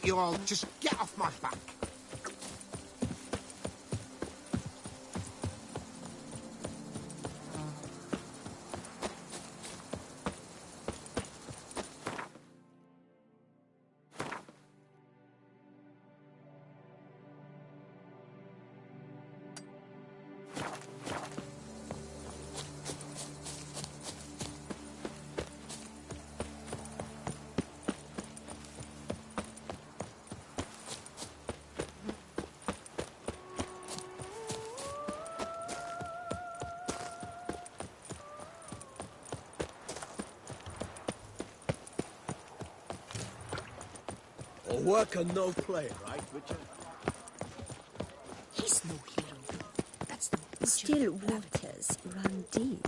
about you all. Just get off my back. A worker, no play, right, Richard? He's no hero. That's the butcher. Still waters run deep.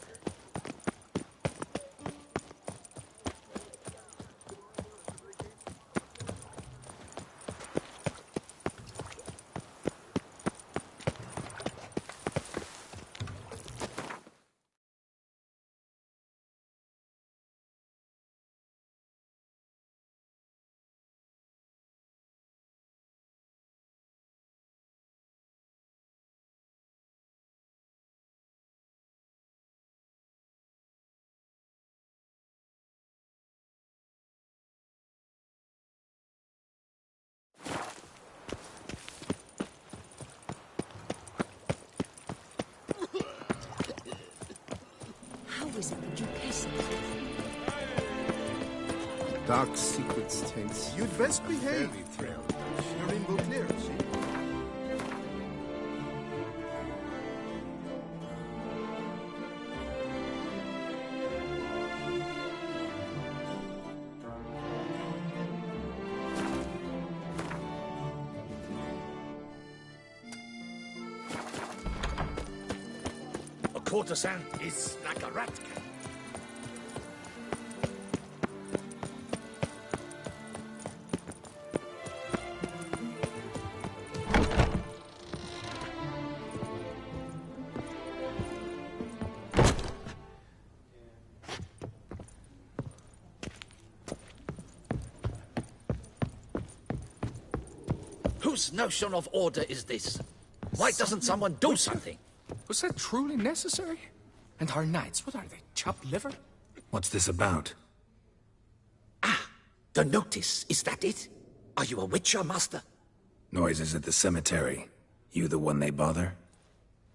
How is it that you guess it? Dark secrets, Taints. You'd best behave. You're rainbow clear, see? A courtesan is like a rat cat. Whose notion of order is this? Why doesn't someone do something? Was that truly necessary? And our knights, what are they, chopped liver? What's this about? Ah, the notice, is that it? Are you a witcher, master? Noises at the cemetery. You the one they bother?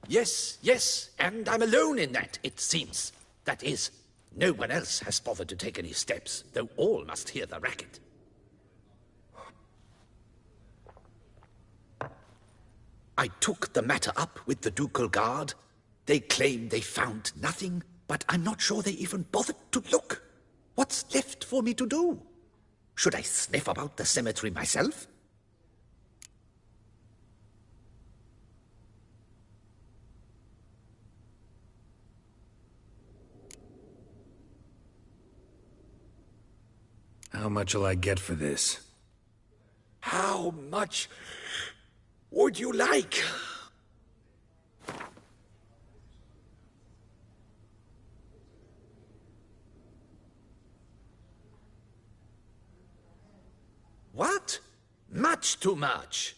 Yes, yes, and I'm alone in that, it seems. That is, no one else has bothered to take any steps, though all must hear the racket. I took the matter up with the ducal guard. They claim they found nothing, but I'm not sure they even bothered to look. What's left for me to do? Should I sniff about the cemetery myself? How much'll I get for this? How much would you like? What? Much too much.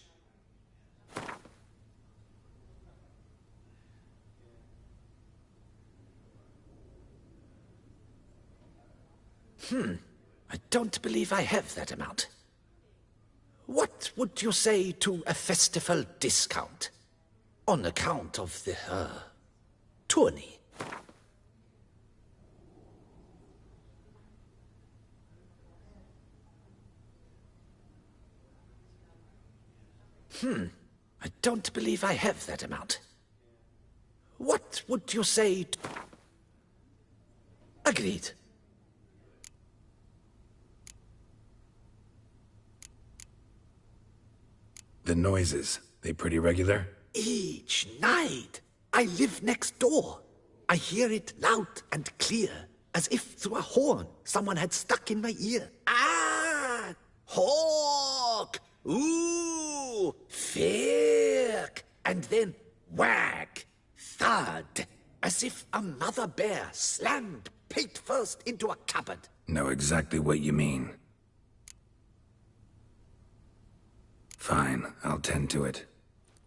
I don't believe I have that amount. What would you say to a festival discount? On account of the, tourney? I don't believe I have that amount. What would you say to... Agreed. The noises, they pretty regular? Each night. I live next door. I hear it loud and clear, as if through a horn someone had stuck in my ear. Ah! Hawk! Ooh! Firk! And then whack! Thud! As if a mother bear slammed pate first into a cupboard. Know exactly what you mean. Fine, I'll tend to it.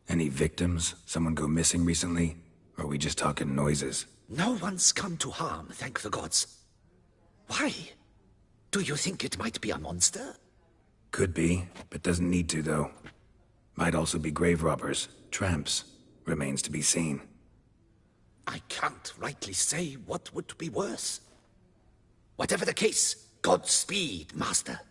Any victims? Someone go missing recently? Or are we just talking noises? No one's come to harm, thank the gods. Why? Do you think it might be a monster? Could be, but doesn't need to, though. Might also be grave robbers, tramps. Remains to be seen. I can't rightly say what would be worse. Whatever the case, Godspeed, Master.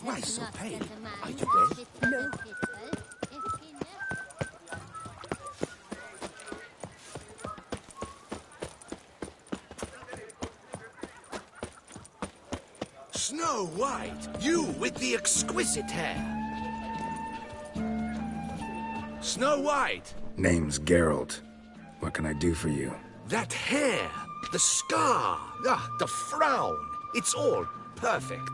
Why so pale? Are you well? No. Snow White, you with the exquisite hair. Snow White. Name's Geralt. What can I do for you? That hair, the scar, the frown. It's all perfect.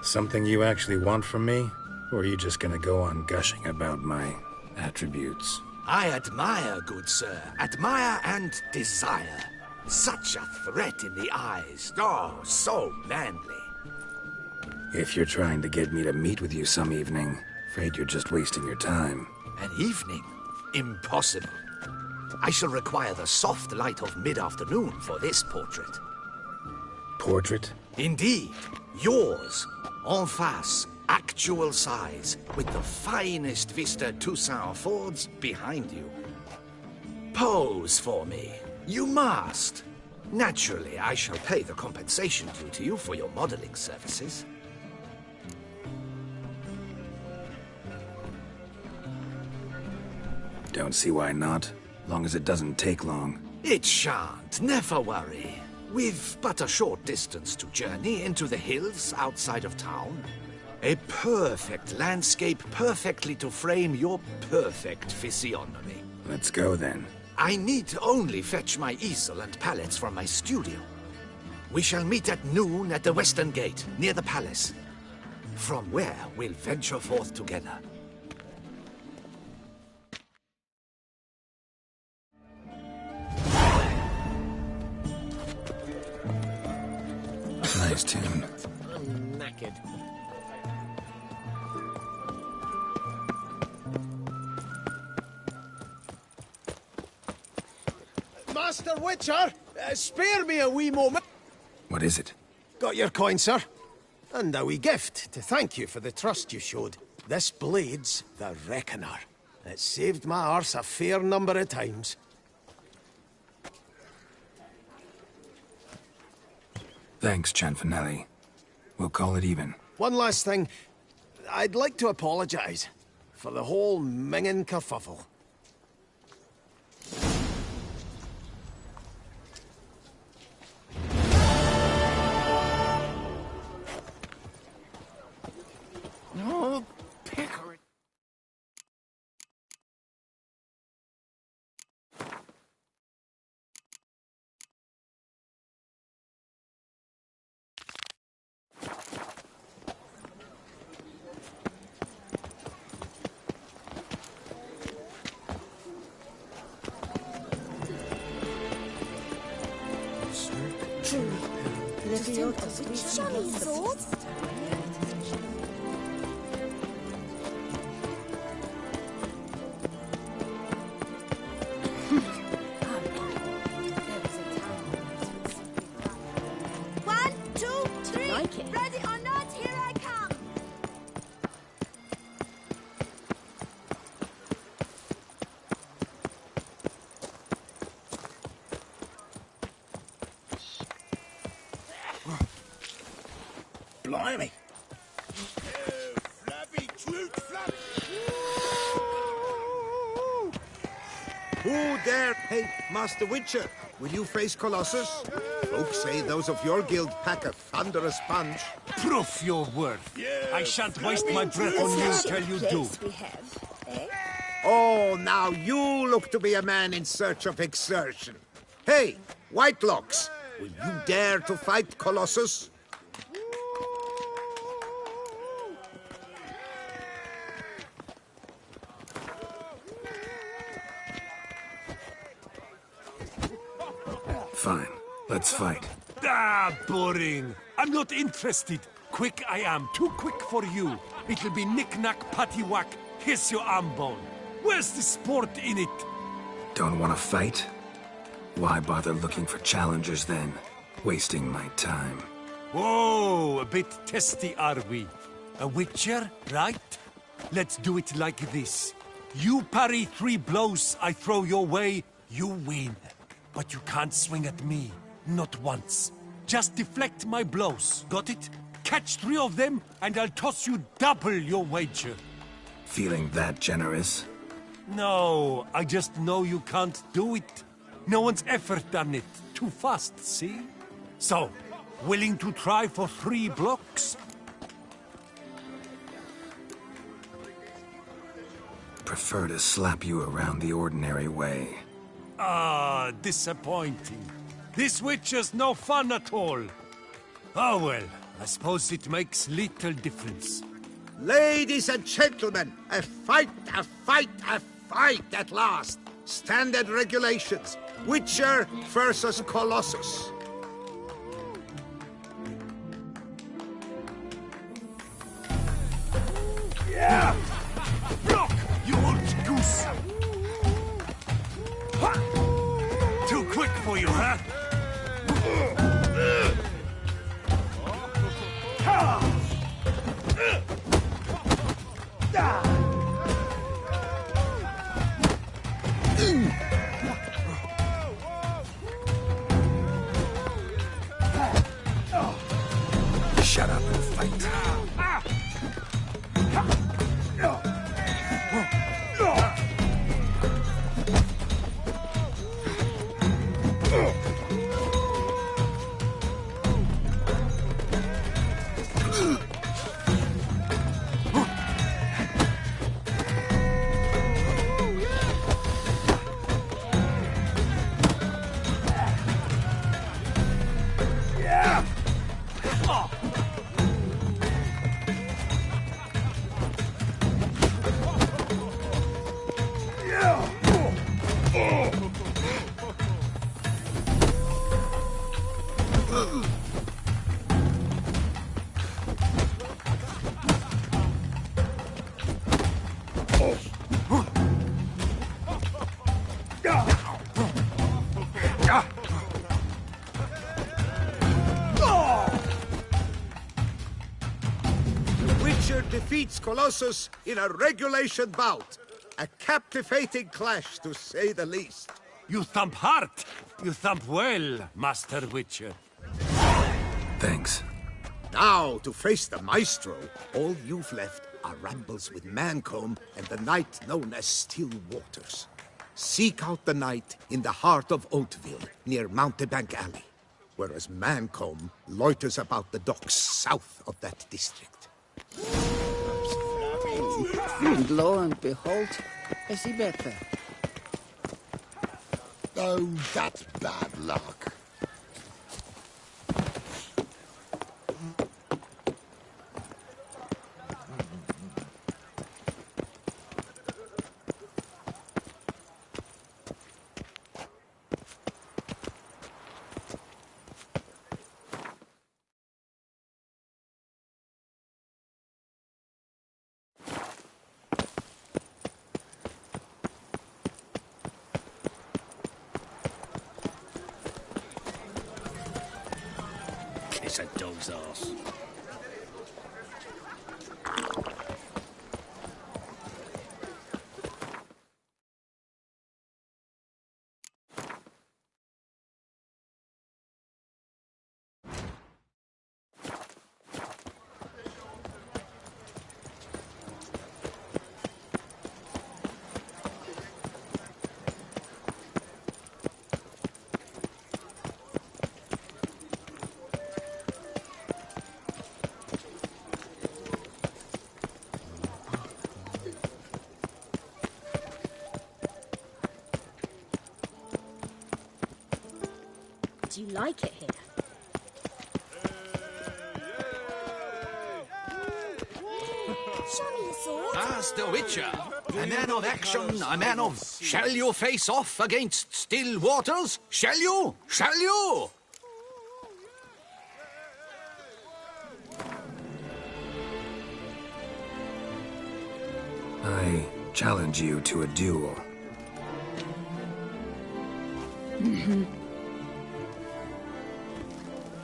Something you actually want from me? Or are you just gonna go on gushing about my attributes? I admire, good sir. Admire and desire. Such a threat in the eyes. Oh, so manly. If you're trying to get me to meet with you some evening, afraid you're just wasting your time. An evening? Impossible. I shall require the soft light of mid-afternoon for this portrait. Portrait? Indeed. Yours. En face. Actual size. With the finest vista Toussaint affords behind you. Pose for me. You must. Naturally, I shall pay the compensation due to you for your modeling services. Don't see why not. Long as it doesn't take long. It shan't. Never worry. We've but a short distance to journey into the hills outside of town. A perfect landscape perfectly to frame your perfect physiognomy. Let's go then. I need only fetch my easel and palettes from my studio. We shall meet at noon at the western gate, near the palace. From where we'll venture forth together. Nice tune. I'm knackered. Master Witcher, spare me a wee moment. What is it? Got your coin, sir. And a wee gift to thank you for the trust you showed. This blade's the Reckoner. It saved my arse a fair number of times. Thanks, Chanfinelli. We'll call it even. One last thing. I'd like to apologize for the whole mingin' kerfuffle. No, Pickard. Johnny sword? One, two, three. Like it. Ready or not, here I come. Blimey. Flabby, truth, flabby. Who dare? Hey, Master Witcher, will you face Colossus? Folks say those of your guild pack a thunderous punch. Proof your worth. I shan't waste my breath on you till you do. Place we have, eh? Oh, now you look to be a man in search of exertion. Hey, Whitelocks, will you dare to fight Colossus? Fine. Let's fight. Ah, boring. I'm not interested. Quick I am. Too quick for you. It'll be knick-knack, paddywhack. Here's your arm bone. Where's the sport in it? Don't want to fight? Why bother looking for challengers then? Wasting my time. Whoa, a bit testy are we? A witcher, right? Let's do it like this. You parry 3 blows I throw your way, you win. But you can't swing at me. Not once. Just deflect my blows. Got it? Catch 3 of them, and I'll toss you double your wager. Feeling that generous? No, I just know you can't do it. No one's ever done it. Too fast, see? So, willing to try for 3 blocks? Prefer to slap you around the ordinary way. Ah, disappointing. This witcher's no fun at all. Oh well, I suppose it makes little difference. Ladies and gentlemen, a fight at last. Standard regulations. Witcher versus Colossus. Yeah! Block, you old goose! Ha! Too quick for you, huh? Shut up and fight. Defeats Colossus in a regulation bout. A captivating clash, to say the least. You thump hard. You thump well, Master Witcher. Thanks. Now, to face the Maestro, all you've left are rambles with Mancomb and the night known as Still Waters. Seek out the night in the heart of Oatville, near Mountebank Alley, whereas Mancomb loiters about the docks south of that district. And lo and behold, I see better. Oh, that's bad luck. It's a dog's ass. Do you like it here? Show me your sword. As the Witcher, a man of action, a man of... Shall you face off against still waters? Shall you? Shall you? I challenge you to a duel.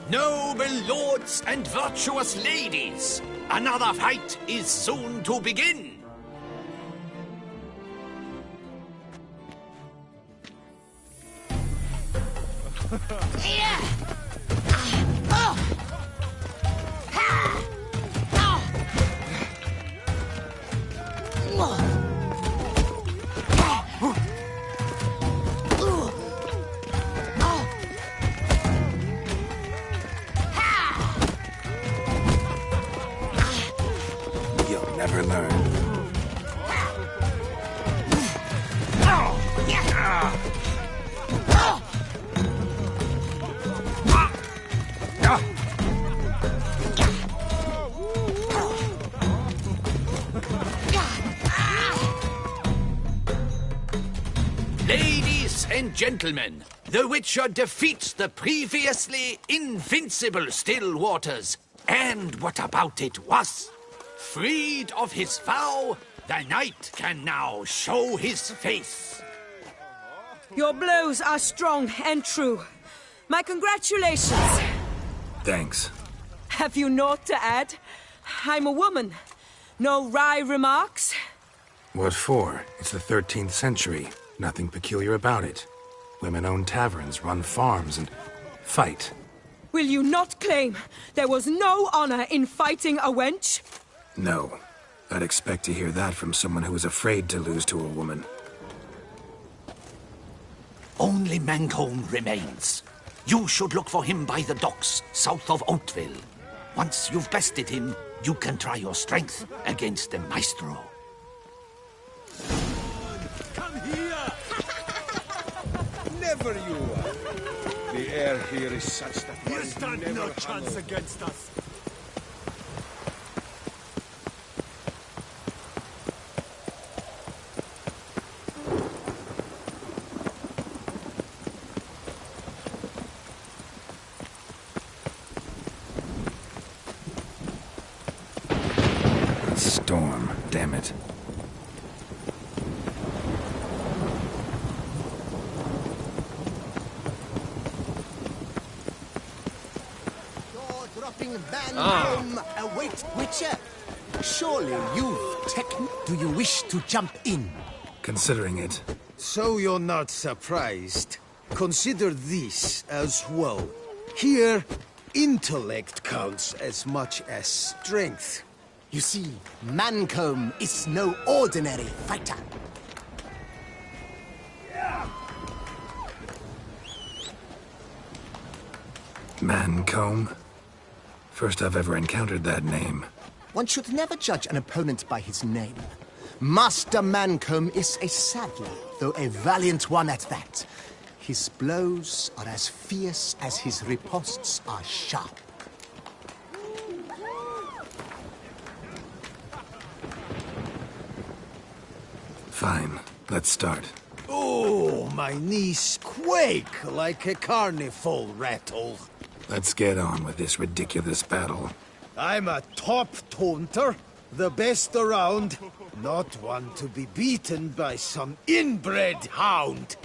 Noble lords and virtuous ladies, another fight is soon to begin. You'll never learn. Ladies and gentlemen, the Witcher defeats the previously invincible still waters. And what about it was? Freed of his vow, the knight can now show his face. Your blows are strong and true. My congratulations. Thanks. Have you naught to add? I'm a woman. No wry remarks? What for? It's the 13th century. Nothing peculiar about it. Women own taverns, run farms, and fight. Will you not claim there was no honor in fighting a wench? No. I'd expect to hear that from someone who is afraid to lose to a woman. Only Mancomb remains. You should look for him by the docks, south of Oatville. Once you've bested him, you can try your strength against the Maestro. Come here! Never you are. The air here is such that You one stand never no chance handle. against us. A storm, damn it. Dropping Mancomb awaits Witcher. Surely do you wish to jump in? Considering it. So you're not surprised. Consider this as well. Here, intellect counts as much as strength. You see, Mancomb is no ordinary fighter. Mancomb? First I've ever encountered that name. One should never judge an opponent by his name. Master Mancomb is a sadly, though a valiant one at that. His blows are as fierce as his riposts are sharp. Fine, let's start. Oh, my knees quake like a carnival rattle. Let's get on with this ridiculous battle. I'm a top taunter, the best around, not one to be beaten by some inbred hound.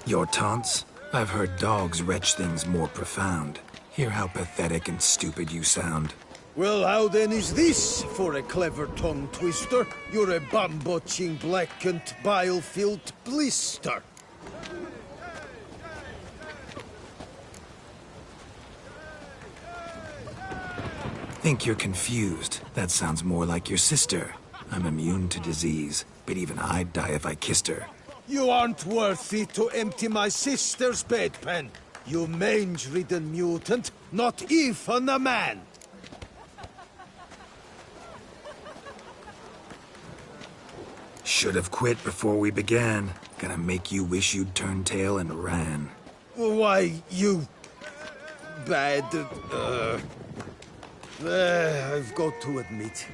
Your taunts? I've heard dogs retch things more profound. Hear how pathetic and stupid you sound. Well, how then is this for a clever tongue twister? You're a bum-botching, blackened, bile-filled blister. Think you're confused. That sounds more like your sister. I'm immune to disease, but even I'd die if I kissed her. You aren't worthy to empty my sister's bedpan. You mange-ridden mutant, not even a man. Should have quit before we began. Gonna make you wish you'd turned tail and ran. Why, you... bad... I've got to admit,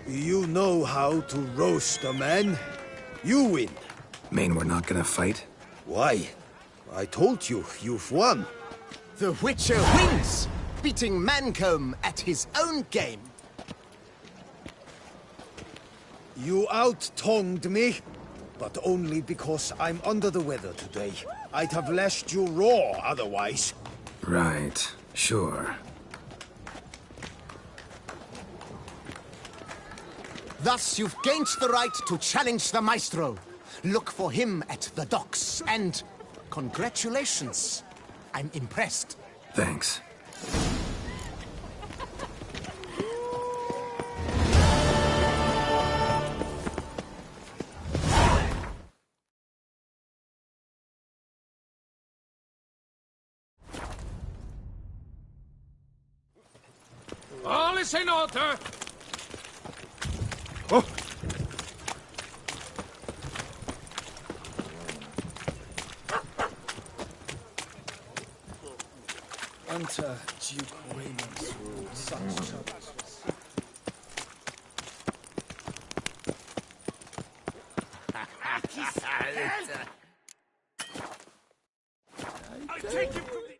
you know how to roast a man. You win. Mean we're not gonna fight? Why? I told you, you've won. The Witcher wins, beating Mancomb at his own game. You out-tongued me, but only because I'm under the weather today. I'd have lashed you raw otherwise. Right, sure. Thus, you've gained the right to challenge the Maestro. Look for him at the docks, and congratulations. I'm impressed. Thanks. All is in order. Oh! Unto Duke Raymond's rule, such troubles. I take him to the...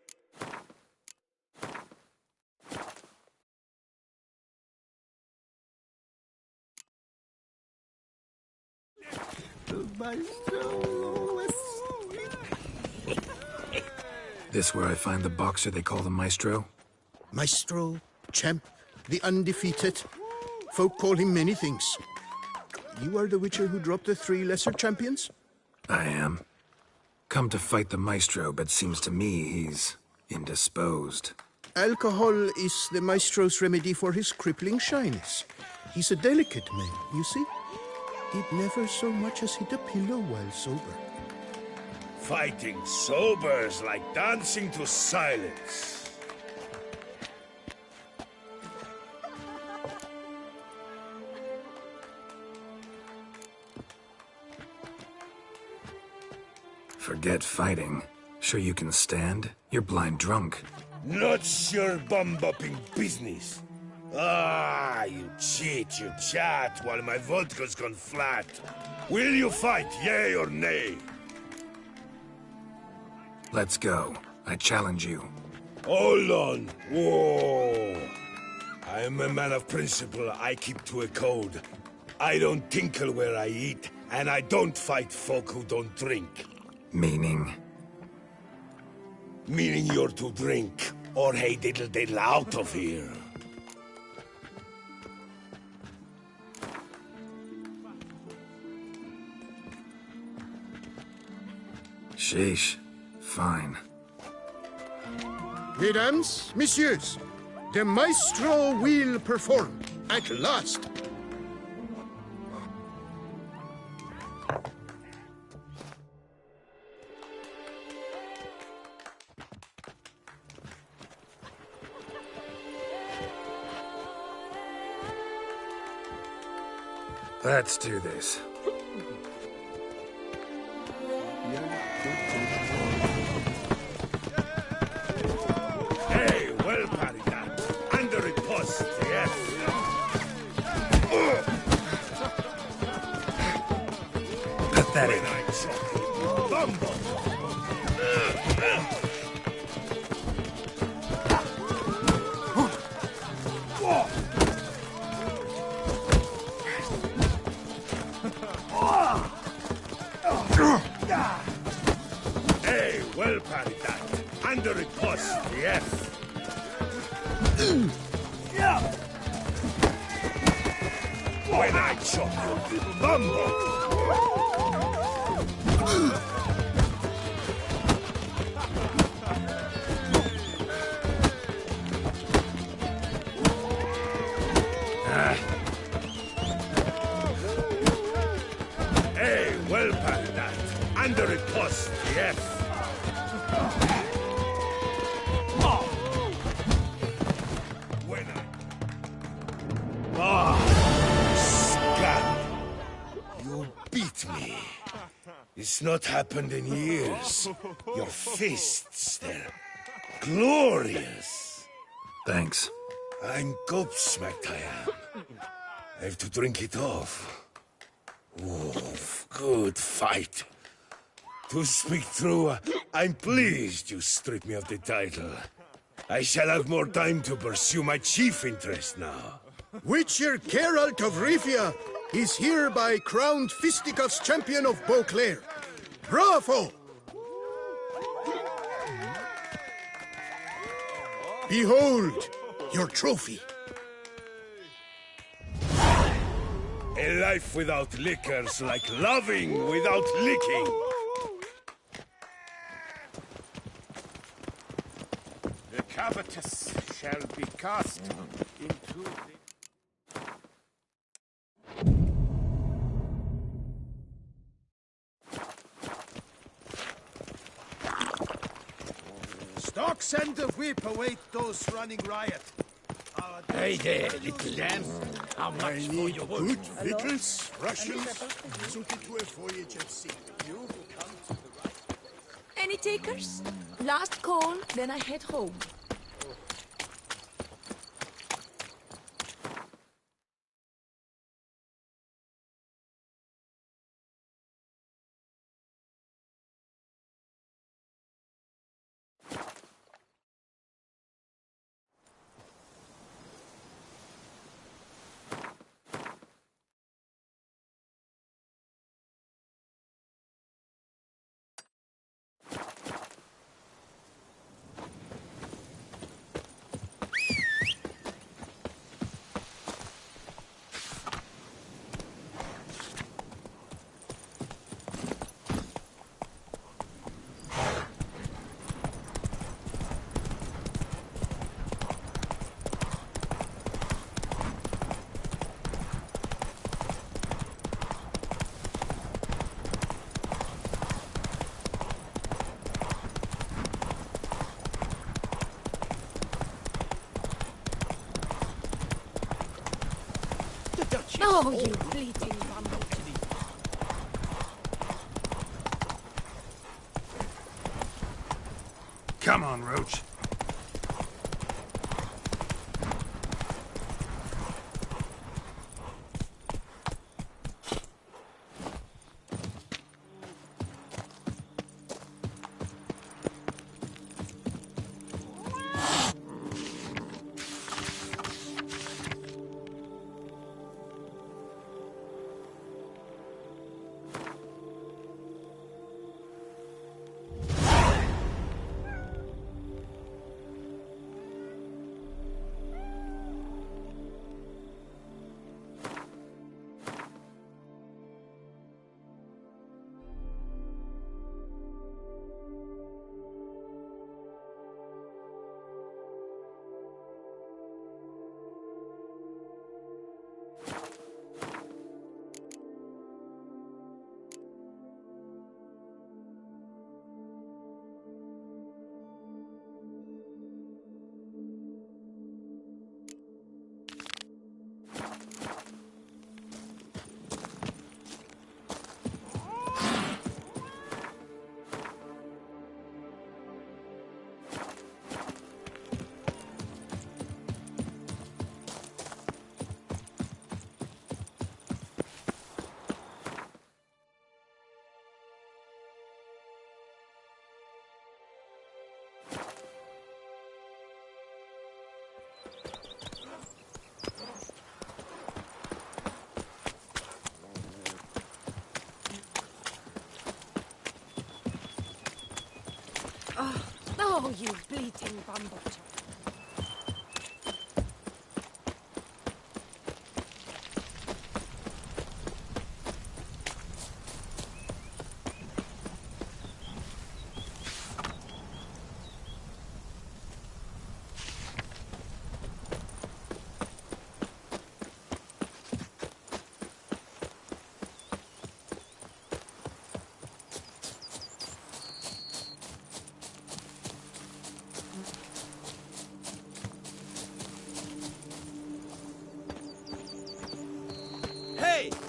This where I find the boxer they call the Maestro? Maestro, champ, the undefeated. Folk call him many things. You are the Witcher who dropped the 3 lesser champions? I am. Come to fight the Maestro, but seems to me he's indisposed. Alcohol is the Maestro's remedy for his crippling shyness. He's a delicate man, you see? He'd never so much as hit a pillow while sober. Fighting sober is like dancing to silence. Forget fighting. Sure you can stand? You're blind drunk. Not your bum-bopping business. Ah, you cheat, you chat, while my vodka's gone flat. Will you fight, yay or nay? Let's go. I challenge you. Hold on. Whoa. I'm a man of principle. I keep to a code. I don't tinkle where I eat, and I don't fight folk who don't drink. Meaning? Meaning you're to drink, or hey diddle diddle out of here. Sheesh. Fine. Mesdames, messieurs, the Maestro will perform at last. Let's do this. Hey, well parried that. Under it post, yes. Pathetic. When I chop you, bumble. Hey, well parried that. Under it post, yes. When I chop you, bumble. Hey, well parried that. Under it post, yes. When I... Ah, scum! You at me. It's not happened in years. Your fists, they're glorious. Thanks. I'm gobsmacked, I am. I have to drink it off. Oof, good fight. To speak true, I'm pleased you stripped me of the title. I shall have more time to pursue my chief interest now. Witcher Geralt of Rivia is hereby crowned Fisticuffs champion of Beauclair. Bravo! Behold, your trophy. A life without liquor's like loving without licking. The covetous shall be cast into the... Stocks and the whip await those running riot. Hey there, little lamb. How much for your wood? Good victuals, rations, suited to a voyage at sea. Any takers? Last call, then I head home. Oh, you bleating bumble. Come on, Roach. Oh, you bleating bumble.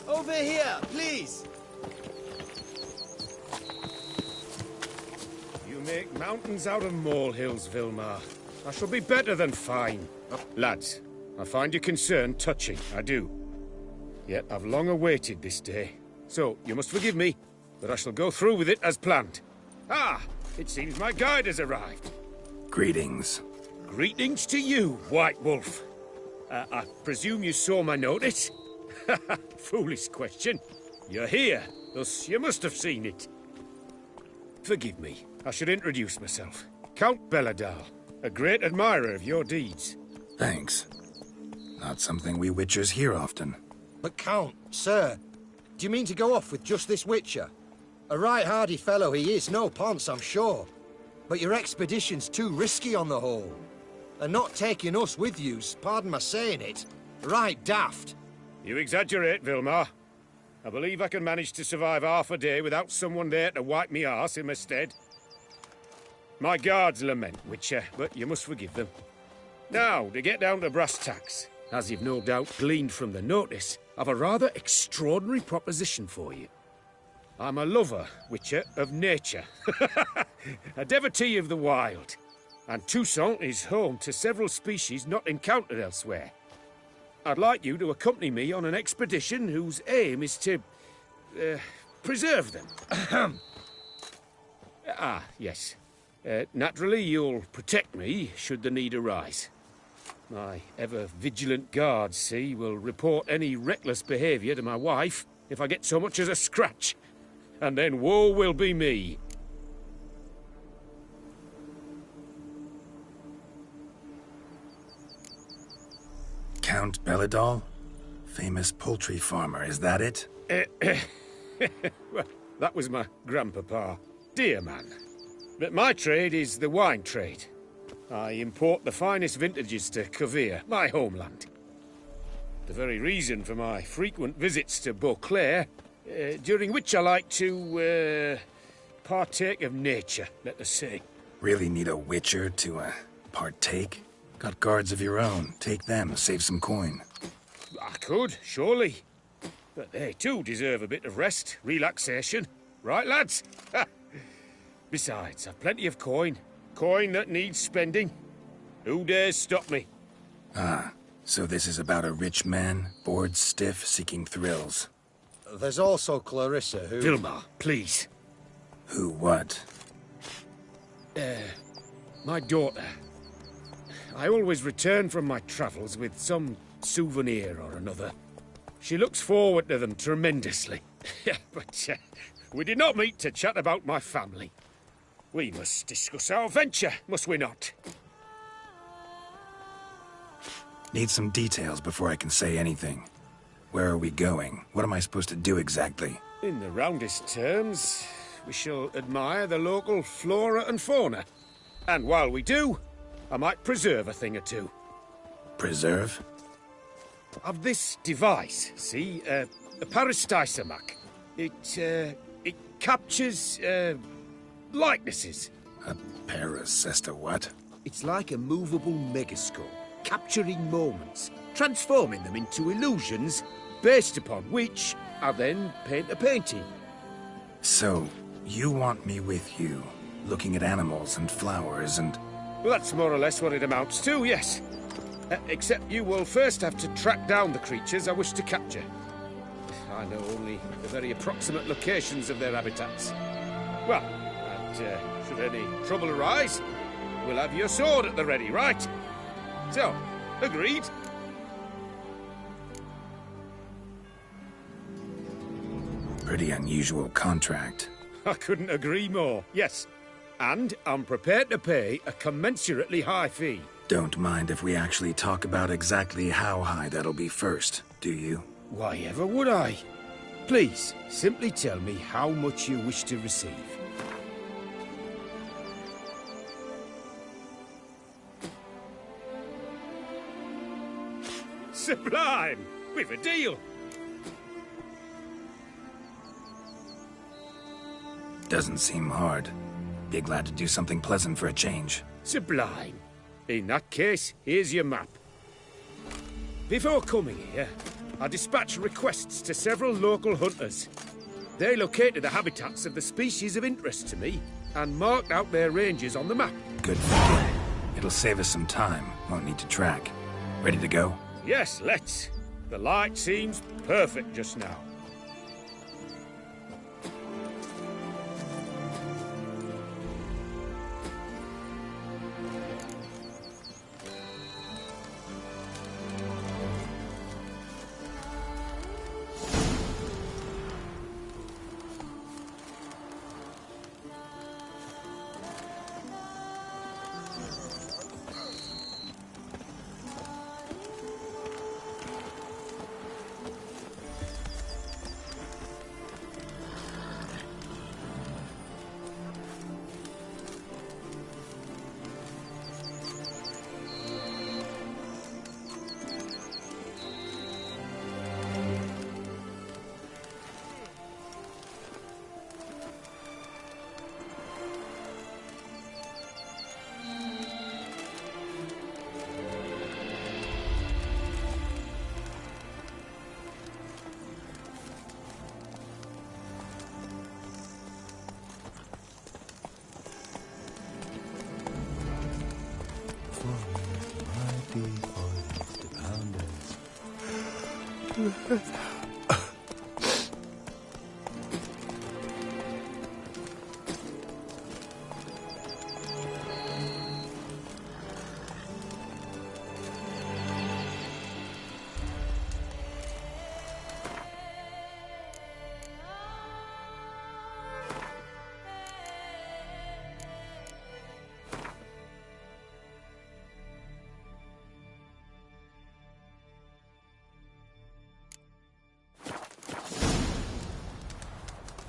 Over here, please! make mountains out of molehills, Vilmar. I shall be better than fine. Lads, I find your concern touching, I do. Yet I've long awaited this day. So, you must forgive me, but I shall go through with it as planned. Ah, it seems my guide has arrived. Greetings. Greetings to you, White Wolf. I presume you saw my notice? Foolish question. You're here, thus you must have seen it. Forgive me, I should introduce myself. Count Belladal, a great admirer of your deeds. Thanks. Not something we Witchers hear often. But Count, sir, do you mean to go off with just this Witcher? A right hardy fellow he is, no ponce, I'm sure. But your expedition's too risky on the whole. And not taking us with you's, pardon my saying it, right daft. You exaggerate, Vilmar. I believe I can manage to survive half a day without someone there to wipe me arse in my stead. My guards lament, Witcher, but you must forgive them. Now, to get down to brass tacks, as you've no doubt gleaned from the notice, I've a rather extraordinary proposition for you. I'm a lover, Witcher, of nature. A devotee of the wild. And Toussaint is home to several species not encountered elsewhere. I'd like you to accompany me on an expedition whose aim is to... preserve them. Yes. Naturally, you'll protect me should the need arise. My ever-vigilant guards, see, will report any reckless behaviour to my wife if I get so much as a scratch. And then woe will be me. Count Belladal? Famous poultry farmer, is that it? Well, that was my grandpapa. Dear man. But my trade is the wine trade. I import the finest vintages to Covere, my homeland. The very reason for my frequent visits to Beauclair, during which I like to, partake of nature, let us say. Really need a Witcher to, partake? Got guards of your own. Take them, save some coin. I could, surely. But they too deserve a bit of rest, relaxation. Right, lads? Besides, I've plenty of coin. Coin that needs spending. Who dares stop me? Ah, so this is about a rich man, bored stiff, seeking thrills. There's also Clarissa, who... Vilmar, please. Who what? My daughter. I always return from my travels with some souvenir or another. She looks forward to them tremendously. But we did not meet to chat about my family. We must discuss our venture, must we not? Need some details before I can say anything. Where are we going? What am I supposed to do exactly? In the roundest terms, we shall admire the local flora and fauna. And while we do, I might preserve a thing or two. Preserve? Of this device, see? A peristysomac. It captures, likenesses. A paracesta what? It's like a movable megascope, capturing moments, transforming them into illusions, based upon which I then paint a painting. So, you want me with you, looking at animals and flowers and... Well, that's more or less what it amounts to, yes. Except you will first have to track down the creatures I wish to capture. I know only the very approximate locations of their habitats. Well, and should any trouble arise, we'll have your sword at the ready, right? So, agreed? Pretty unusual contract. I couldn't agree more, yes. And I'm prepared to pay a commensurately high fee. Don't mind if we actually talk about exactly how high that'll be first, do you? Why ever would I? Please, simply tell me how much you wish to receive. Sublime! We've a deal! Doesn't seem hard. Be glad to do something pleasant for a change. Sublime. In that case, here's your map. Before coming here, I dispatched requests to several local hunters. They located the habitats of the species of interest to me and marked out their ranges on the map. Good thinking. It'll save us some time. Won't need to track. Ready to go? Yes, let's. The light seems perfect just now.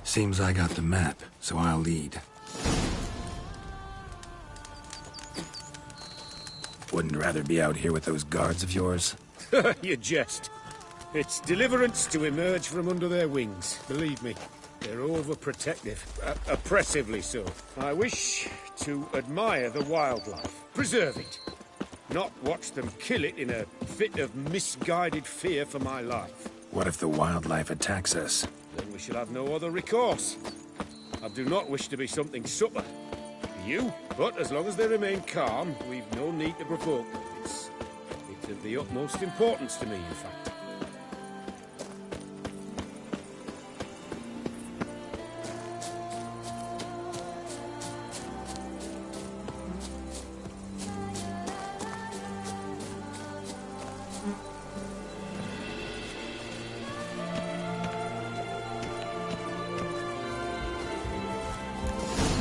Seems I got the map, so I'll lead. Wouldn't rather be out here with those guards of yours? You jest. It's deliverance to emerge from under their wings, believe me. They're overprotective, oppressively so. I wish to admire the wildlife, preserve it, not watch them kill it in a fit of misguided fear for my life. What if the wildlife attacks us? Then we shall have no other recourse. I do not wish to be something supper for you, but as long as they remain calm, we've no need to provoke them. It's of the utmost importance to me, in fact.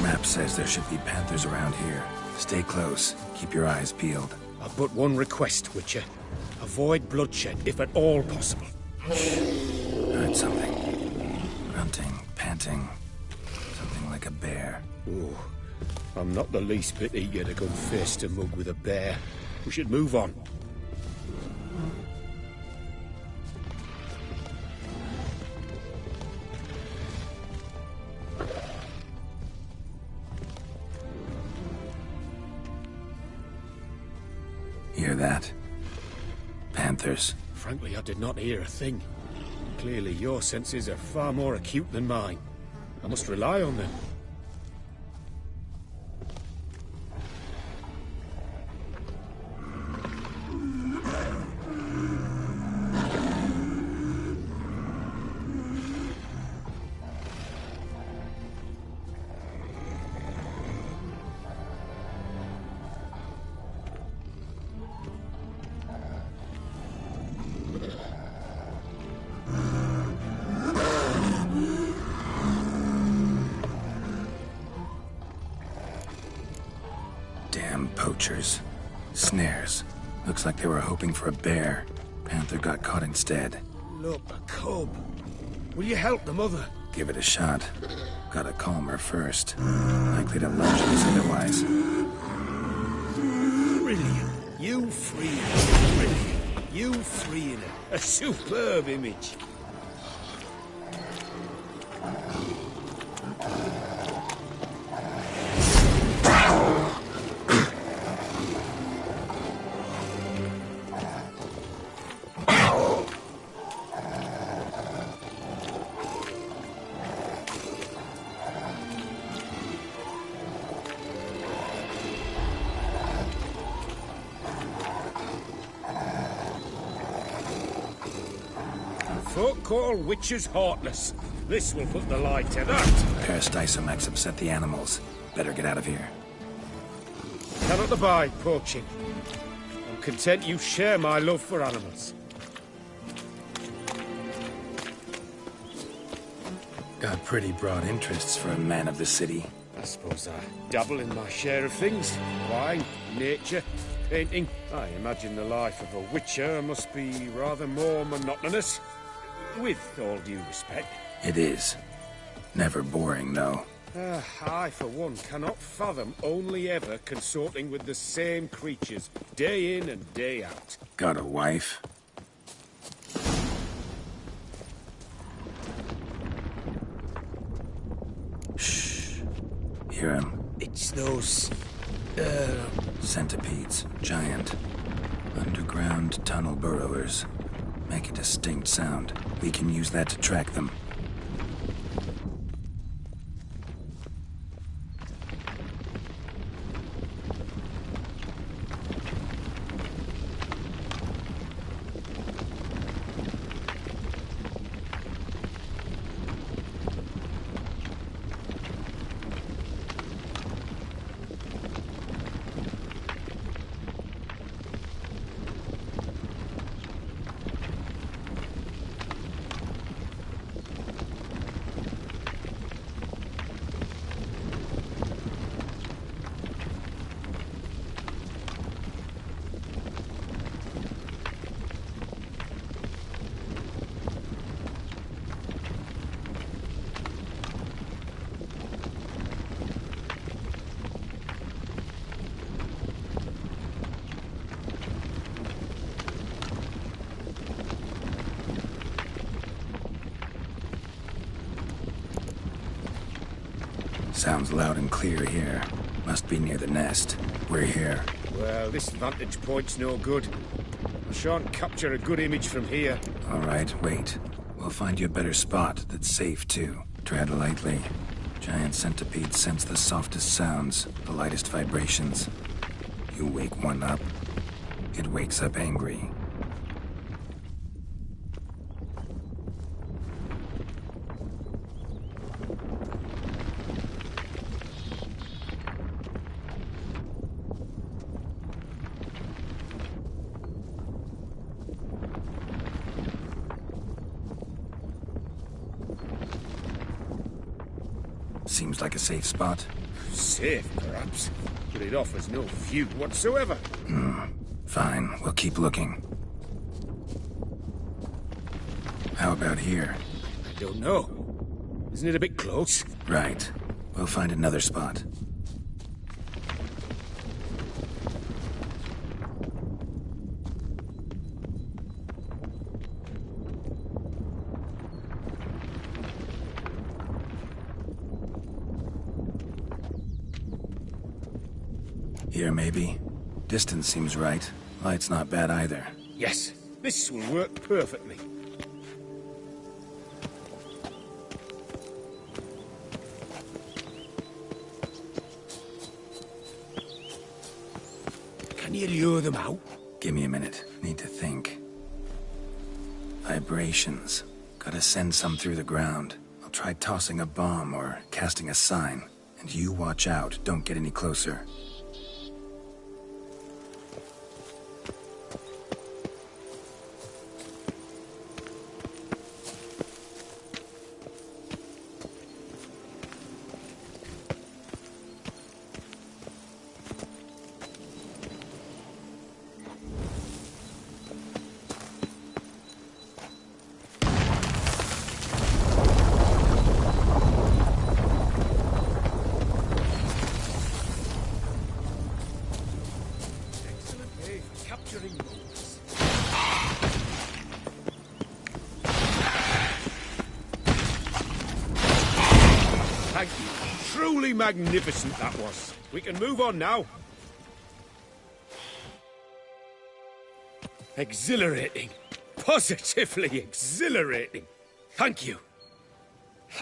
Map says there should be panthers around here. Stay close. Keep your eyes peeled. I've but one request, Witcher. Avoid bloodshed, if at all possible. Heard something. Grunting, panting. Something like a bear. Ooh, I'm not the least bit eager to come face to mug with a bear. We should move on. Hear that? Panthers. Frankly, I did not hear a thing. Clearly, your senses are far more acute than mine. I must rely on them. Poachers. Snares. Looks like they were hoping for a bear. Panther got caught instead. Look, a cub. Will you help the mother? Give it a shot. Gotta calm her first. Likely to lunge at us otherwise. Brilliant. You free her. Brilliant. You freeing her. A superb image. Folk call witches heartless. This will put the lie to that. Peristysomax upset the animals. Better get out of here. Cannot abide poaching. I'm content you share my love for animals. Got pretty broad interests for a man of the city. I suppose I dabble in my share of things. Wine, nature, painting. I imagine the life of a witcher must be rather more monotonous. With all due respect. It is. Never boring, though. I, for one, cannot fathom only ever consorting with the same creatures, day in and day out. Got a wife? Shh. Hear him? It's those... Centipedes. Giant. Underground tunnel burrowers. Make a distinct sound. We can use that to track them. Sounds loud and clear here. Must be near the nest. We're here. Well, this vantage point's no good. I shan't capture a good image from here. All right, wait. We'll find you a better spot that's safe, too. Tread lightly. Giant centipedes sense the softest sounds, the lightest vibrations. You wake one up, it wakes up angry. Seems like a safe spot. Safe, perhaps, but it offers no view whatsoever. Fine, we'll keep looking. How about here? I don't know. Isn't it a bit close? Right. We'll find another spot. Here, maybe. Distance seems right. Light's not bad either. Yes, this will work perfectly. Can you lure them out? Give me a minute. Need to think. Vibrations. Gotta send some through the ground. I'll try tossing a bomb or casting a sign. And you watch out. Don't get any closer. Thank you. Truly magnificent that was. We can move on now. Exhilarating. Positively exhilarating. Thank you.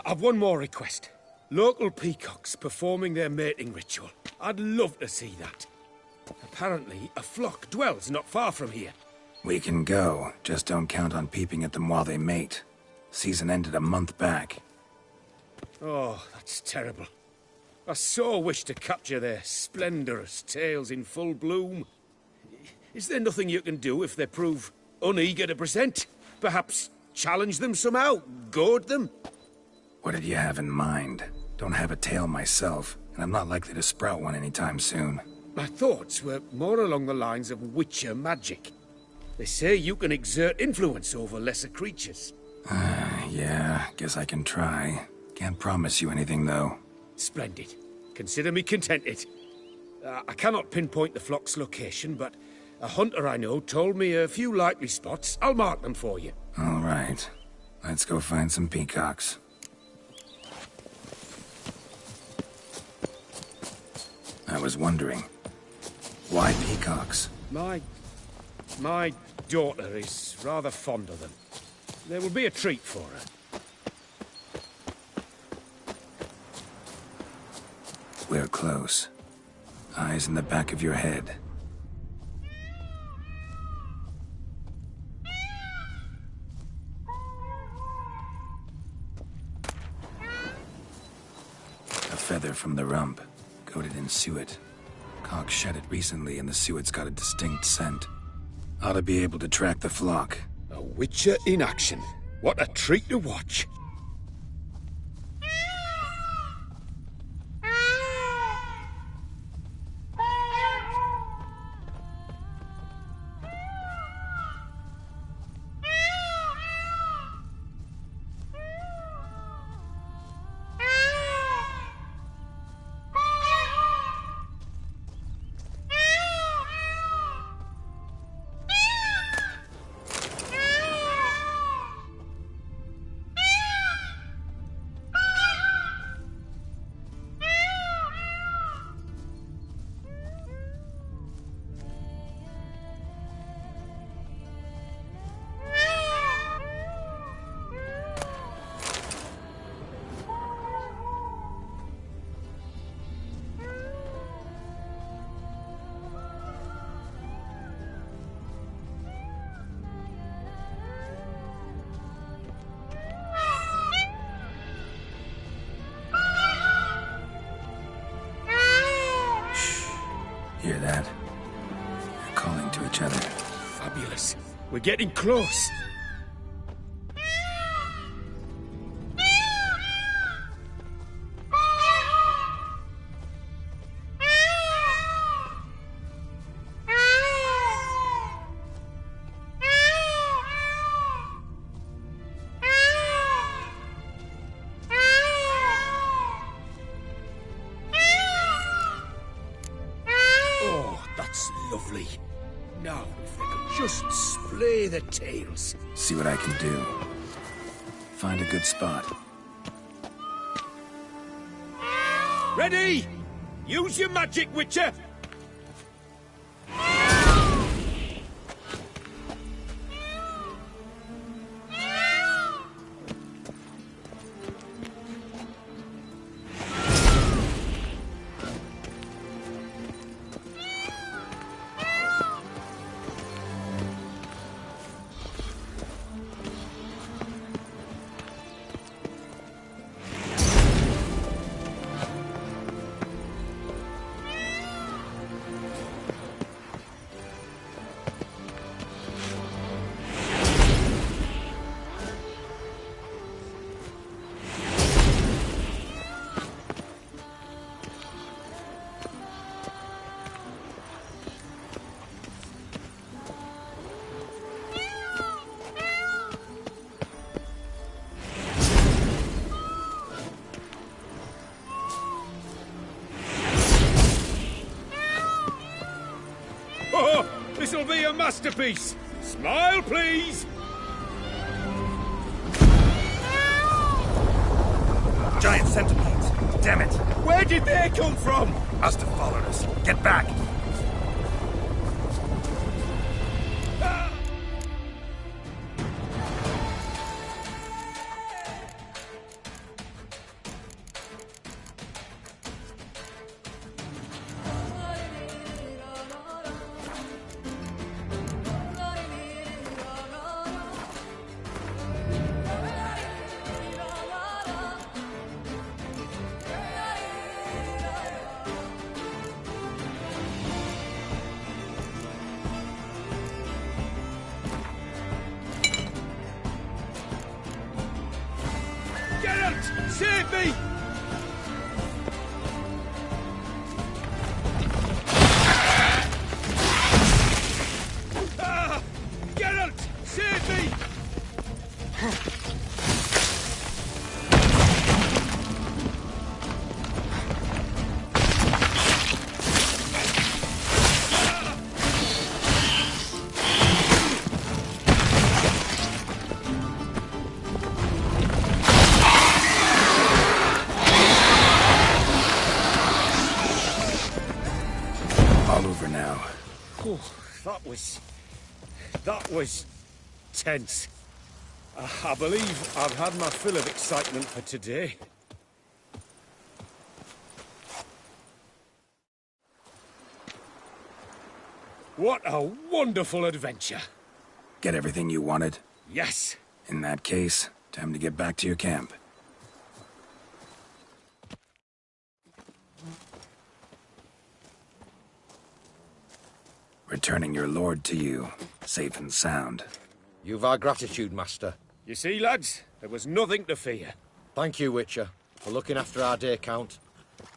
I've one more request. Local peacocks performing their mating ritual. I'd love to see that. Apparently, a flock dwells not far from here. We can go, just don't count on peeping at them while they mate. Season ended a month back. Oh, that's terrible. I so wish to capture their splendorous tails in full bloom. Is there nothing you can do if they prove uneager to present? Perhaps challenge them somehow? Goad them? What did you have in mind? Don't have a tail myself, and I'm not likely to sprout one anytime soon. My thoughts were more along the lines of witcher magic. They say you can exert influence over lesser creatures. Yeah, guess I can try. Can't promise you anything, though. Splendid. Consider me contented. I cannot pinpoint the flock's location, but a hunter I know told me a few likely spots. I'll mark them for you. All right. Let's go find some peacocks. I was wondering, why peacocks? My daughter is rather fond of them. There will be a treat for her. We're close. Eyes in the back of your head. A feather from the rump, coated in suet. Cock shed it recently and the suet's got a distinct scent. Ought to be able to track the flock. A witcher in action. What a treat to watch. Hear that? They're calling to each other. Fabulous. We're getting close. Lovely. Now, if they could just splay the tails. See what I can do. Find a good spot. Ready? Use your magic, Witcher! Oh, this'll be a masterpiece. Smile, please. Giant centipedes. Damn it. Where did they come from? Must have followed us. Get back. Save me! Ah! Geralt! Save me! All over now. Oh, that was tense. I believe I've had my fill of excitement for today. What a wonderful adventure. Get everything you wanted? Yes. In that case, time to get back to your camp. Returning your lord to you, safe and sound. You've our gratitude, Master. You see, lads, there was nothing to fear. Thank you, Witcher, for looking after our day count.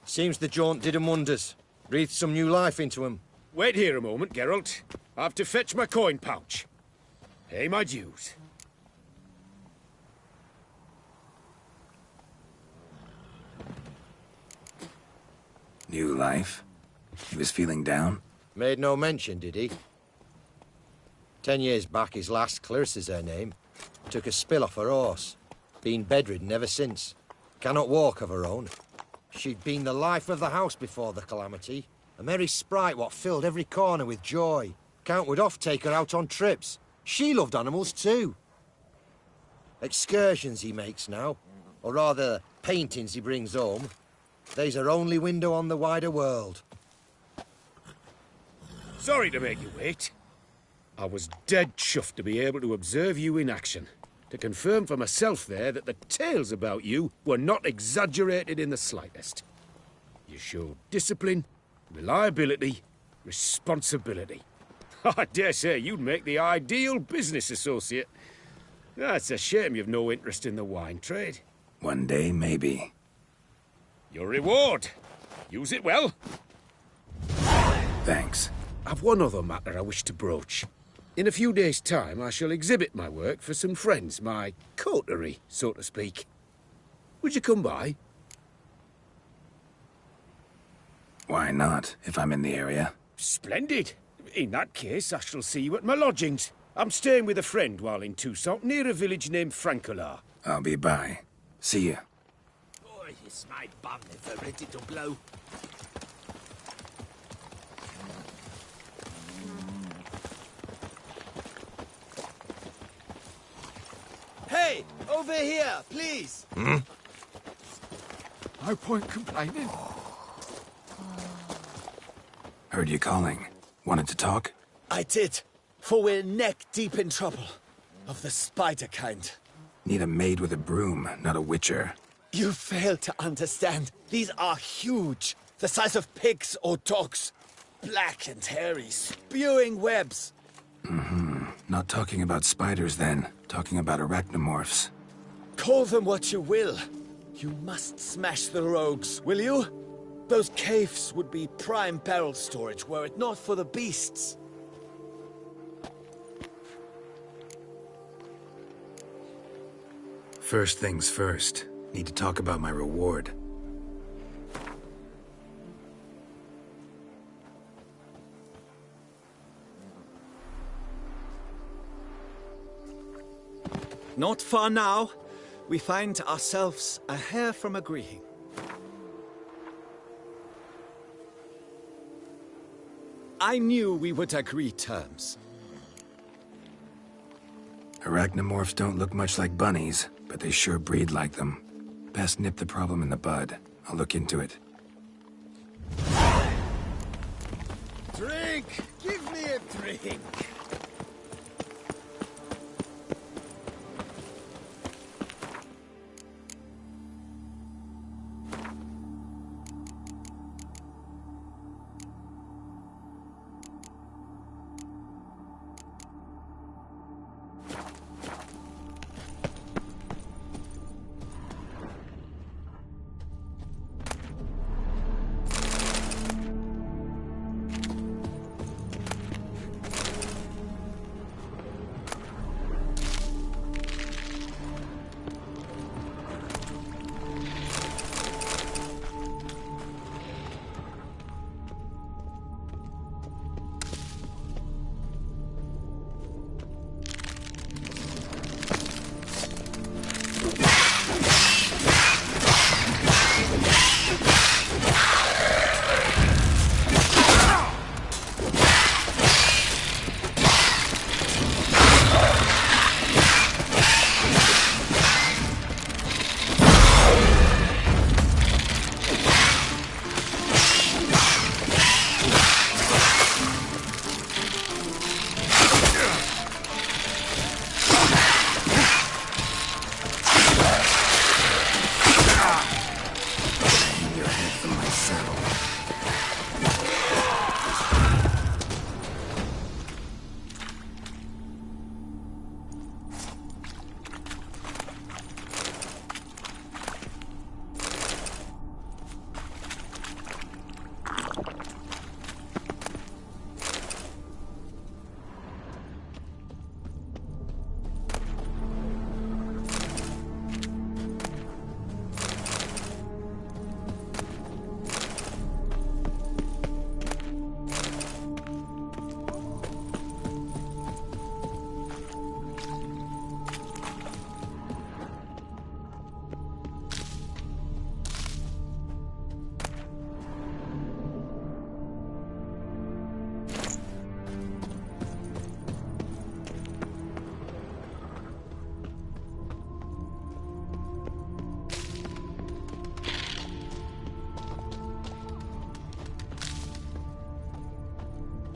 Seems the jaunt did 'em wonders. Breathed some new life into 'em. Wait here a moment, Geralt. I have to fetch my coin pouch. Pay my dues. New life? He was feeling down? Made no mention, did he? 10 years back, his last, Clarissa's her name, took a spill off her horse. Been bedridden ever since. Cannot walk of her own. She'd been the life of the house before the calamity. A merry sprite what filled every corner with joy. Count would oft take her out on trips. She loved animals too. Excursions he makes now, or rather, paintings he brings home. They's her only window on the wider world. Sorry to make you wait. I was dead chuffed to be able to observe you in action. To confirm for myself there that the tales about you were not exaggerated in the slightest. You showed discipline, reliability, responsibility. I dare say you'd make the ideal business associate. It's a shame you've no interest in the wine trade. One day, maybe. Your reward. Use it well. Thanks. I've one other matter I wish to broach. In a few days' time, I shall exhibit my work for some friends, my coterie, so to speak. Would you come by? Why not, if I'm in the area? Splendid. In that case, I shall see you at my lodgings. I'm staying with a friend while in Toussaint, near a village named Francolar. I'll be by. See ya. Boy, is my bum ever ready to blow. Hey, over here, please. No point complaining. Heard you calling. Wanted to talk? I did, for we're neck-deep in trouble. Of the spider kind. Need a maid with a broom, not a witcher. You fail to understand. These are huge. The size of pigs or dogs. Black and hairy, spewing webs. Not talking about spiders, then. Talking about arachnomorphs. Call them what you will. You must smash the rogues, will you? Those caves would be prime barrel storage were it not for the beasts. First things first. Need to talk about my reward. Not far now. We find ourselves a hair from agreeing. I knew we would agree terms. Arachnomorphs don't look much like bunnies, but they sure breed like them. Best nip the problem in the bud. I'll look into it. Drink! Give me a drink!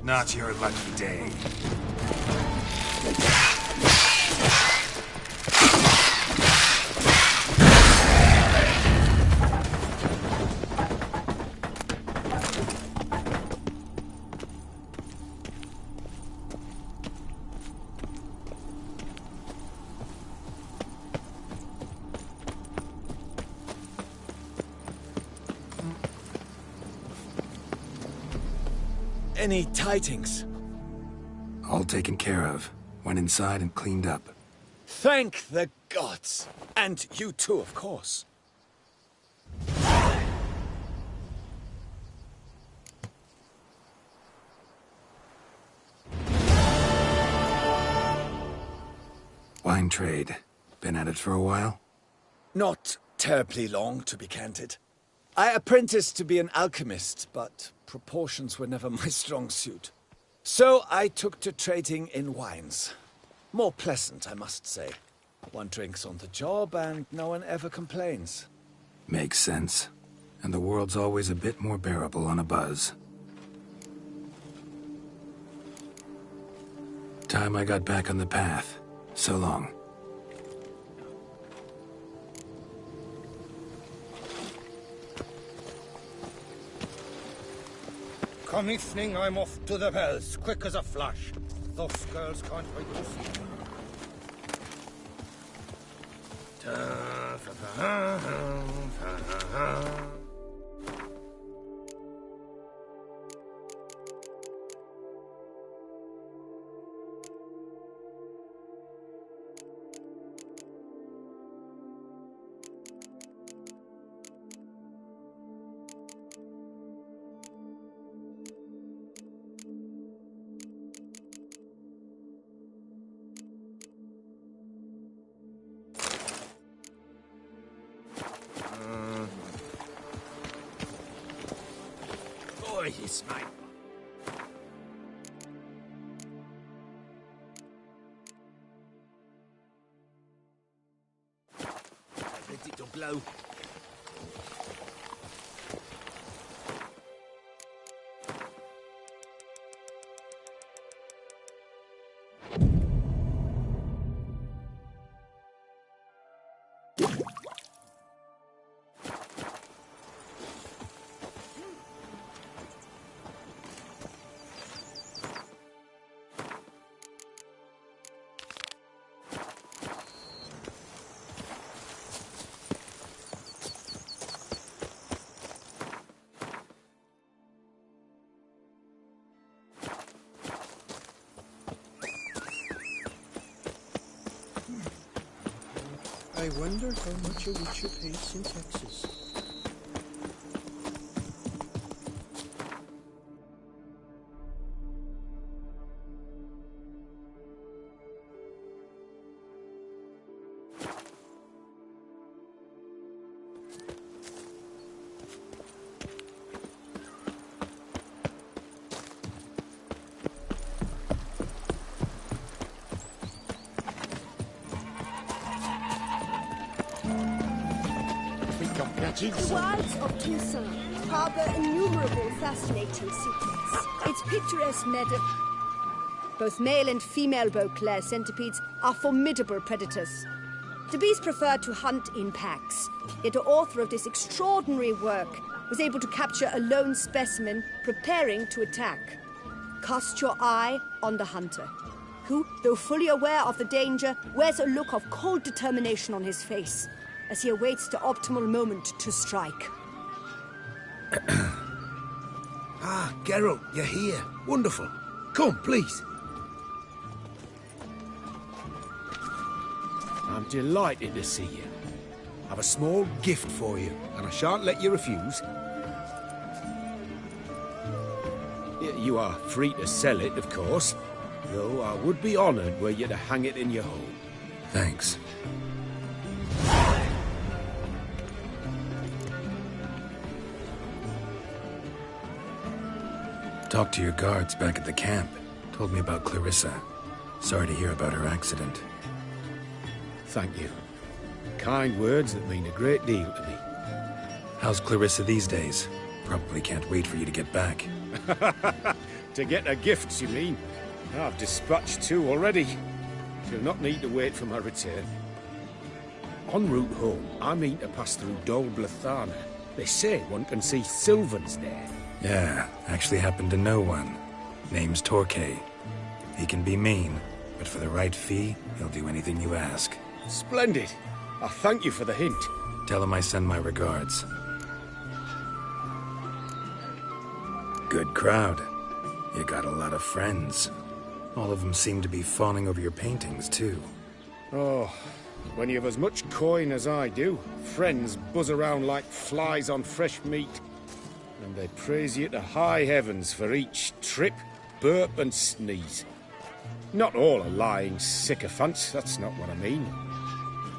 Not your lucky day. Any tidings? All taken care of. Went inside and cleaned up. Thank the gods. And you too, of course. Wine trade. Been at it for a while? Not terribly long, to be candid. I apprenticed to be an alchemist, but proportions were never my strong suit. So I took to trading in wines. More pleasant, I must say. One drinks on the job and no one ever complains. Makes sense. And the world's always a bit more bearable on a buzz. Time I got back on the path. So long. Come evening, I'm off to the bells, quick as a flash. Those girls can't wait to see me. Yes, mate. Ready to blow. I wonder how much a witcher pays in taxes. The wilds of Toussaint harbor innumerable fascinating secrets. Its picturesque meadow... Both male and female Beauclair centipedes are formidable predators. The bees prefer to hunt in packs, yet the author of this extraordinary work was able to capture a lone specimen preparing to attack. Cast your eye on the hunter, who, though fully aware of the danger, wears a look of cold determination on his face as he awaits the optimal moment to strike. Ah, Geralt, you're here. Wonderful. Come, please. I'm delighted to see you. I've a small gift for you, and I shan't let you refuse. You are free to sell it, of course, though I would be honoured were you to hang it in your home. Thanks. Talked to your guards back at the camp. Told me about Clarissa. Sorry to hear about her accident. Thank you. Kind words that mean a great deal to me. How's Clarissa these days? Probably can't wait for you to get back. To get her gifts, you mean? I've dispatched 2 already. She'll not need to wait for my return. En route home, I mean to pass through Dol Blathana. They say one can see Sylvans there. Yeah, actually happen to know one. Name's Torquay. He can be mean, but for the right fee, he'll do anything you ask. Splendid. I thank you for the hint. Tell him I send my regards. Good crowd. You got a lot of friends. All of them seem to be fawning over your paintings, too. Oh, when you have as much coin as I do, friends buzz around like flies on fresh meat. And they praise you to high heavens for each trip, burp and sneeze. Not all are lying sycophants, that's not what I mean.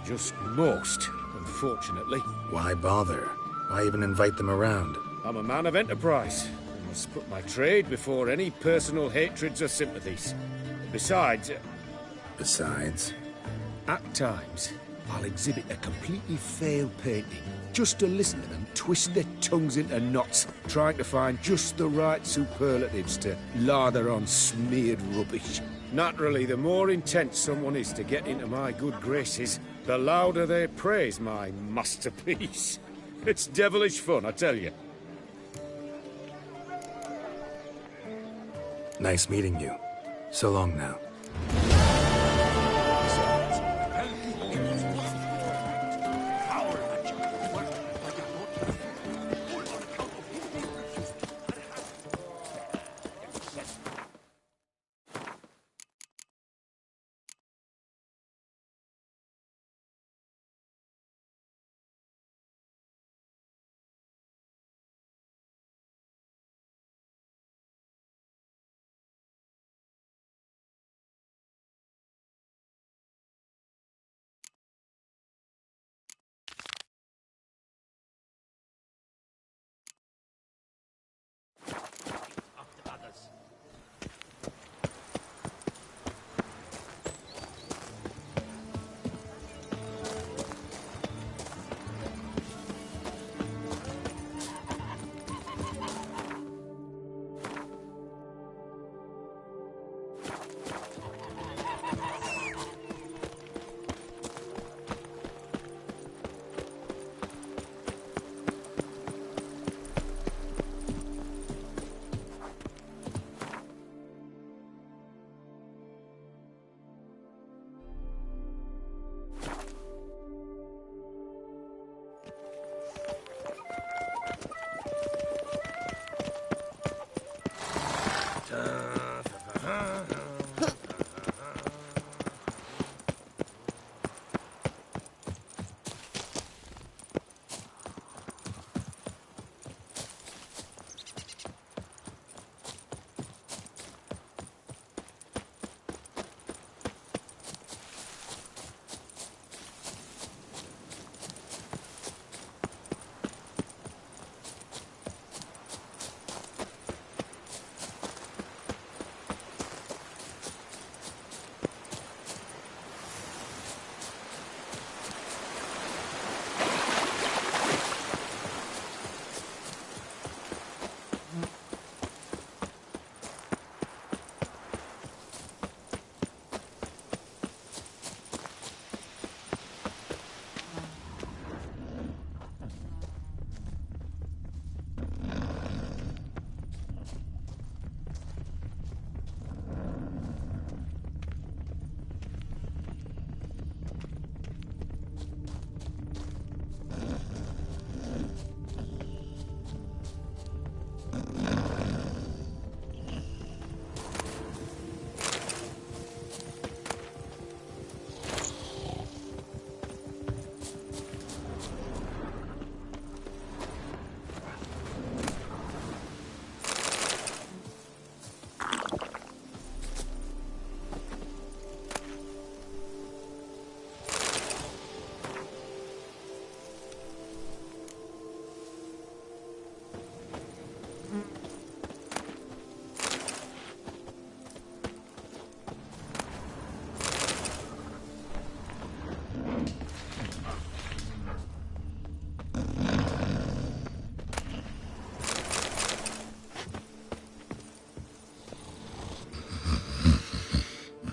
Just most, unfortunately. Why bother? Why even invite them around? I'm a man of enterprise. I must put my trade before any personal hatreds or sympathies. Besides... Besides? At times, I'll exhibit a completely failed painting, just to listen to them twist their tongues into knots, trying to find just the right superlatives to lather on smeared rubbish. Naturally, the more intent someone is to get into my good graces, the louder they praise my masterpiece. It's devilish fun, I tell you. Nice meeting you. So long now.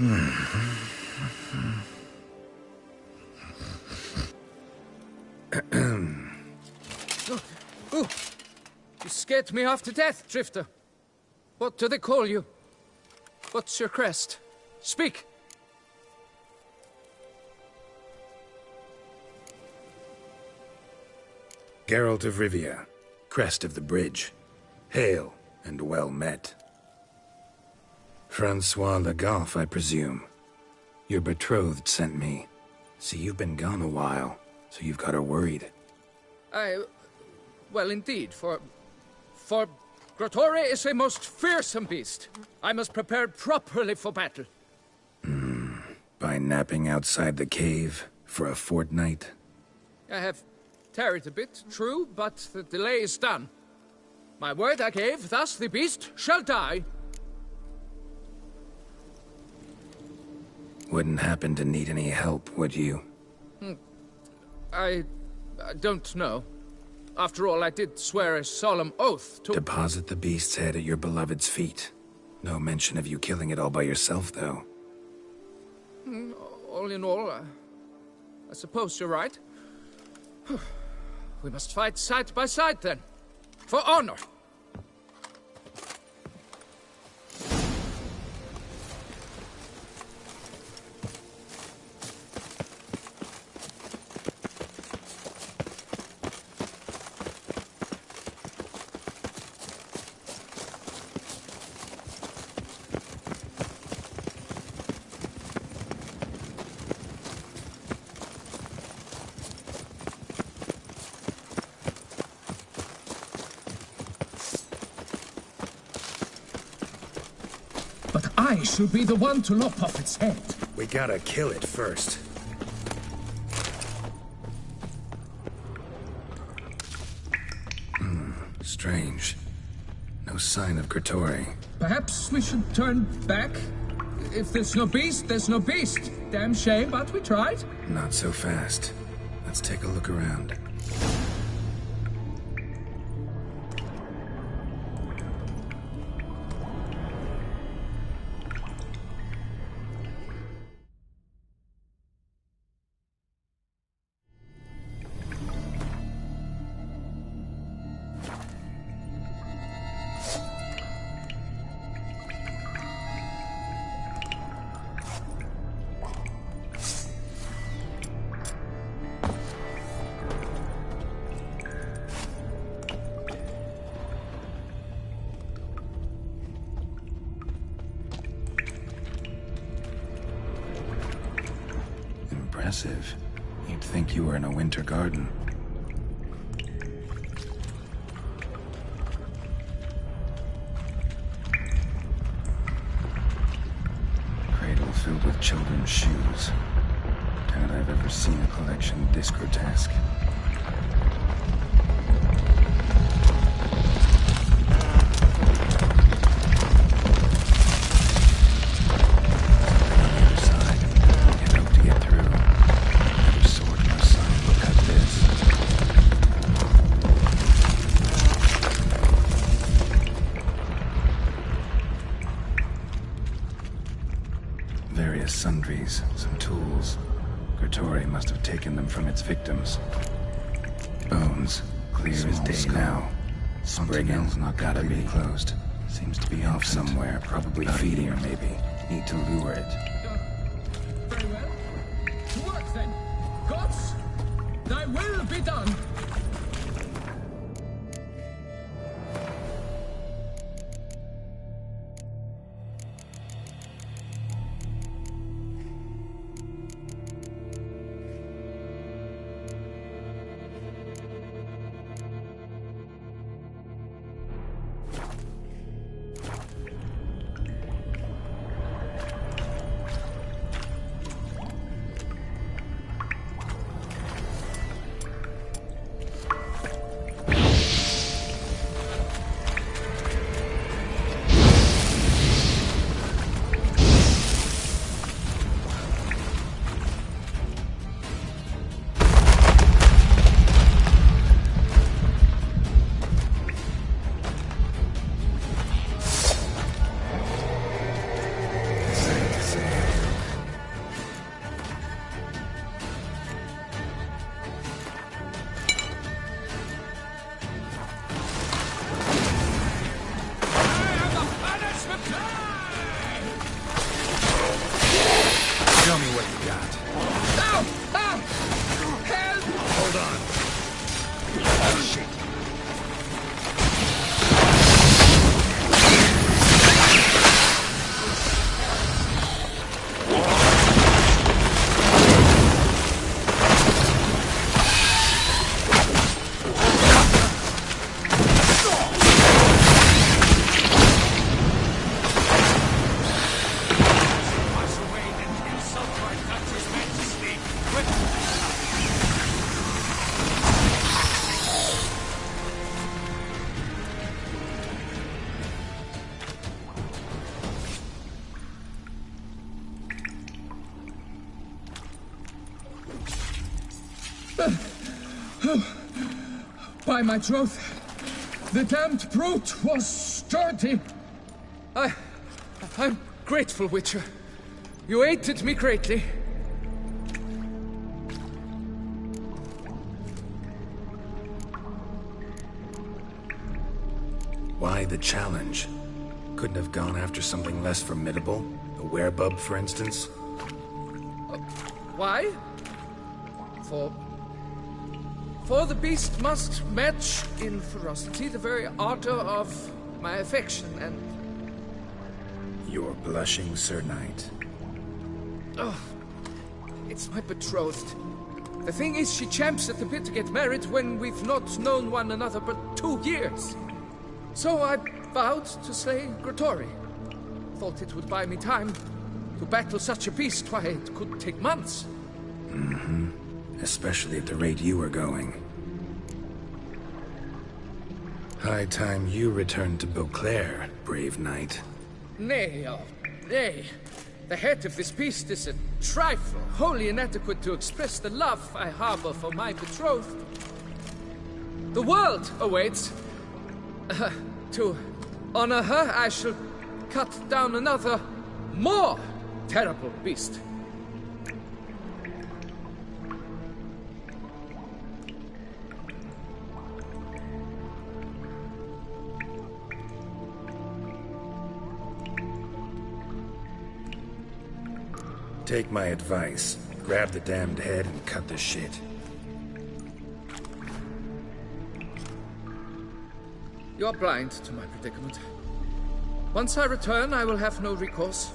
Ooh, you scared me half to death, Drifter. What do they call you? What's your crest? Speak! Geralt of Rivia, crest of the bridge. Hail, and well met. Francois Le Goff, I presume. Your betrothed sent me. See, you've been gone a while, so you've got her worried. Well, indeed, for Grotore is a most fearsome beast. I must prepare properly for battle. By napping outside the cave for a fortnight? I have tarried a bit, true, but the delay is done. My word I gave, thus the beast shall die. Wouldn't happen to need any help, would you? I don't know. After all, I did swear a solemn oath to— Deposit the beast's head at your beloved's feet. No mention of you killing it all by yourself, though. All in all, I suppose you're right. We must fight side by side, then. For honor! But I should be the one to lop off its head. We gotta kill it first. Strange. No sign of Grotore. Perhaps we should turn back? If there's no beast, there's no beast. Damn shame, but we tried. Not so fast. Let's take a look around. Impressive. You'd think you were in a winter garden. Cradle filled with children's shoes. Doubt I've ever seen a collection this grotesque. Various sundries, some tools. Grotore must have taken them from its victims. Bones, clear as day now. Spriggan's not gotta be closed. Seems to be off somewhere, probably feeding her maybe. Need to lure it. Very well. To work then. Gods, thy will be done. By my troth, the damned brute was sturdy. I'm grateful, Witcher. You aided me greatly. Why the challenge? Couldn't have gone after something less formidable? A werebub, for instance? Why? For the beast must match in ferocity the very ardor of my affection, and... You're blushing, Sir Knight. Oh, it's my betrothed. The thing is, she champs at the bit to get married when we've not known one another but 2 years. So I vowed to slay Grottori. Thought it would buy me time to battle such a beast. Why, it could take months. Mm-hmm. Especially at the rate you were going. High time you returned to Beauclair, brave knight. Nay, oh, nay. The head of this beast is a trifle, wholly inadequate to express the love I harbor for my betrothed. The world awaits. To honor her, I shall cut down another, more terrible beast. Take my advice. Grab the damned head and cut the shit. You're blind to my predicament. Once I return, I will have no recourse.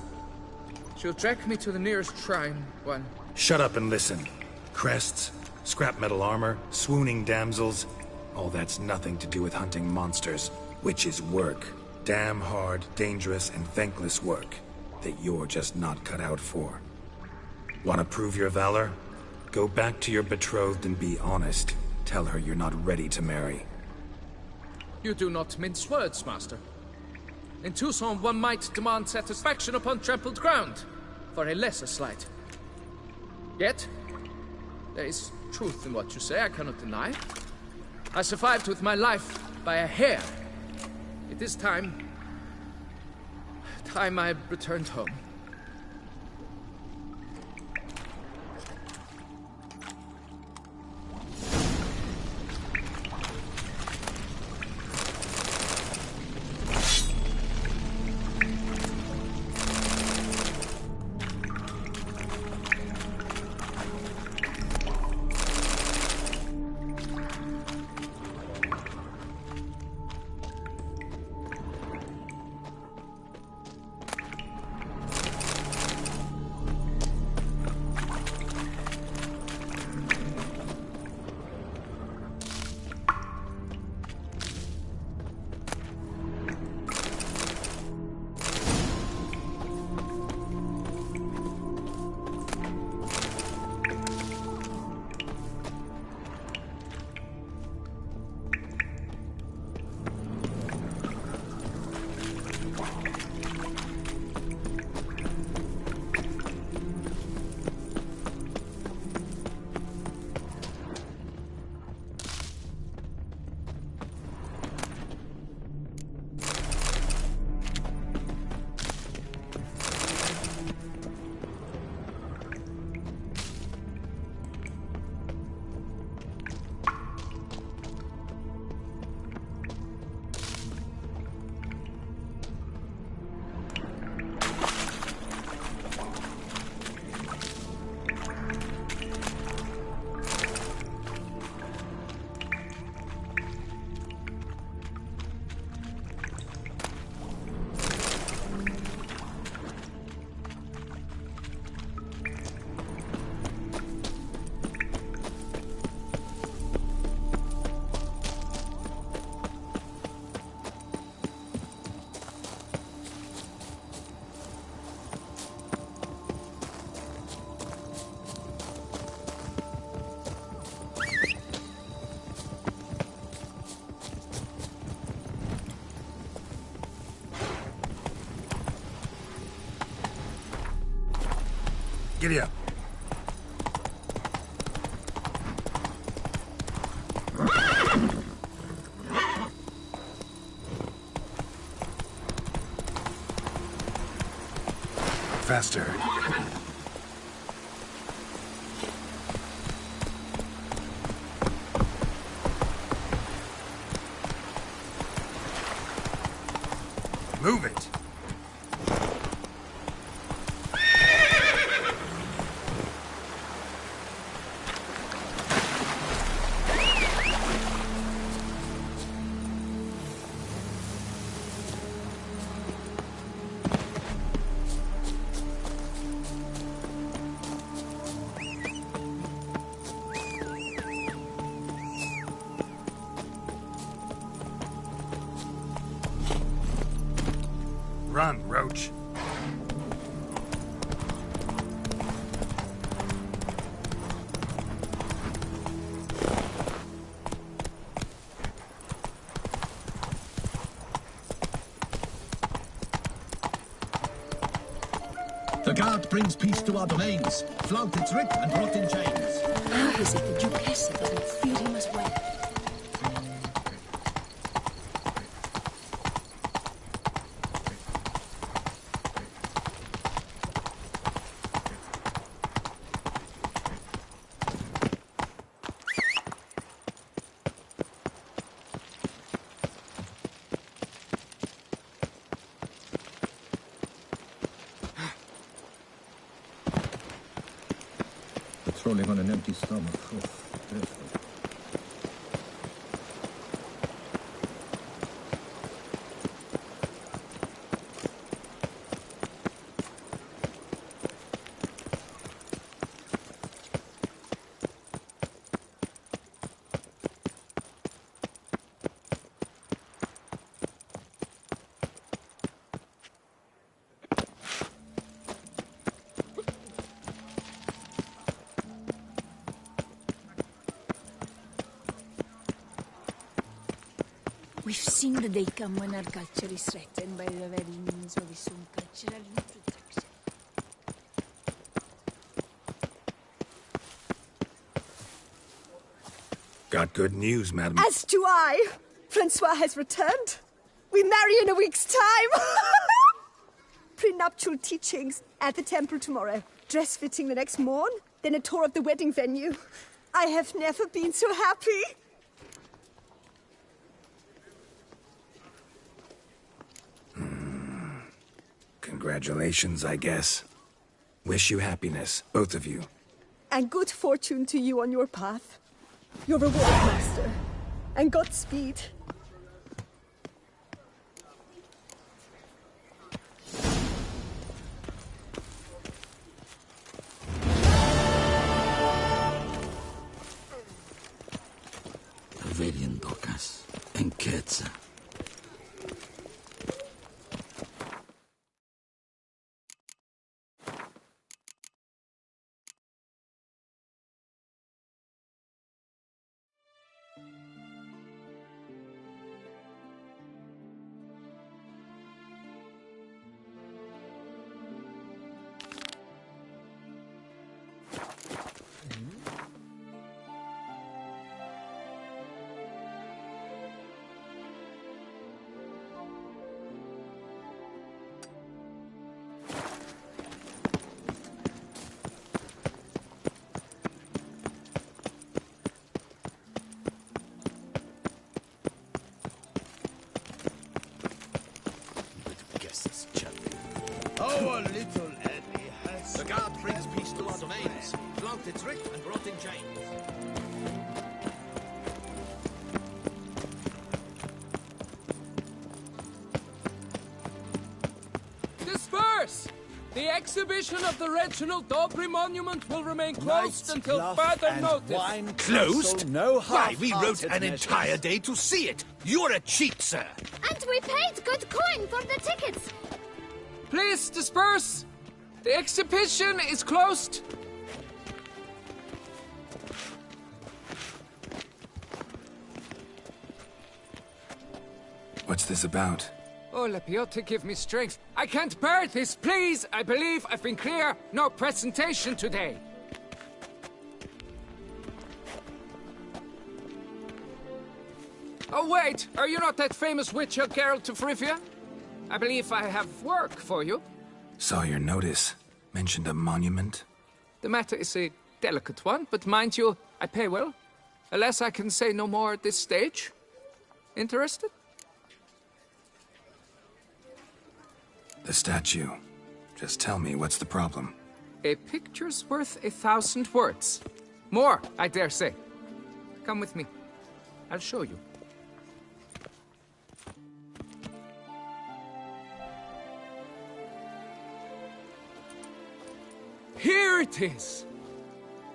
She'll drag me to the nearest shrine, one. Shut up and listen. Crests, scrap metal armor, swooning damsels. All that's nothing to do with hunting monsters, which is work. Damn hard, dangerous, and thankless work that you're just not cut out for. Want to prove your valor? Go back to your betrothed and be honest. Tell her you're not ready to marry. You do not mince words, master. In Tucson, one might demand satisfaction upon trampled ground for a lesser slight. Yet, there is truth in what you say, I cannot deny. I survived with my life by a hair. It is time I returned home. Giddy up. faster. Move it! Run, Roach. The guard brings peace to our domains. Flout its writ and rot in chains. How is it the Duchess doesn't fear him as well? Patrolling on an empty stomach. Oh, dreadful. We've seen the day come when our culture is threatened by the very means of its own cultural reproduction. Got good news, madam. As do I. Francois has returned. We marry in a week's time. Prenuptial teachings at the temple tomorrow. Dress fitting the next morn. Then a tour of the wedding venue. I have never been so happy. Congratulations, I guess. Wish you happiness, both of you. And good fortune to you on your path. Your reward, master. And Godspeed. Avelian Docas and Ketza. Our little Eddie has... The guard brings peace to our domains. Flout its writ and rot in chains. Disperse! The exhibition of the Reginald Dobry monument will remain closed Night, until bluff, further and notice. wine Closed? council, no Why, we wrote half-hearted an measures. entire day to see it. You're a cheat, sir. And we paid good coin for the tickets. Please disperse! The exhibition is closed. What's this about? Oh, Lepiota, give me strength. I can't bear this, please! I believe I've been clear. No presentation today. Oh, wait! Are you not that famous witcher, Geralt of Rivia? I believe I have work for you. Saw your notice. Mentioned a monument? The matter is a delicate one, but mind you, I pay well. Alas, I can say no more at this stage. Interested? The statue. Just tell me, what's the problem? A picture's worth 1,000 words. More, I dare say. Come with me. I'll show you. Here it is!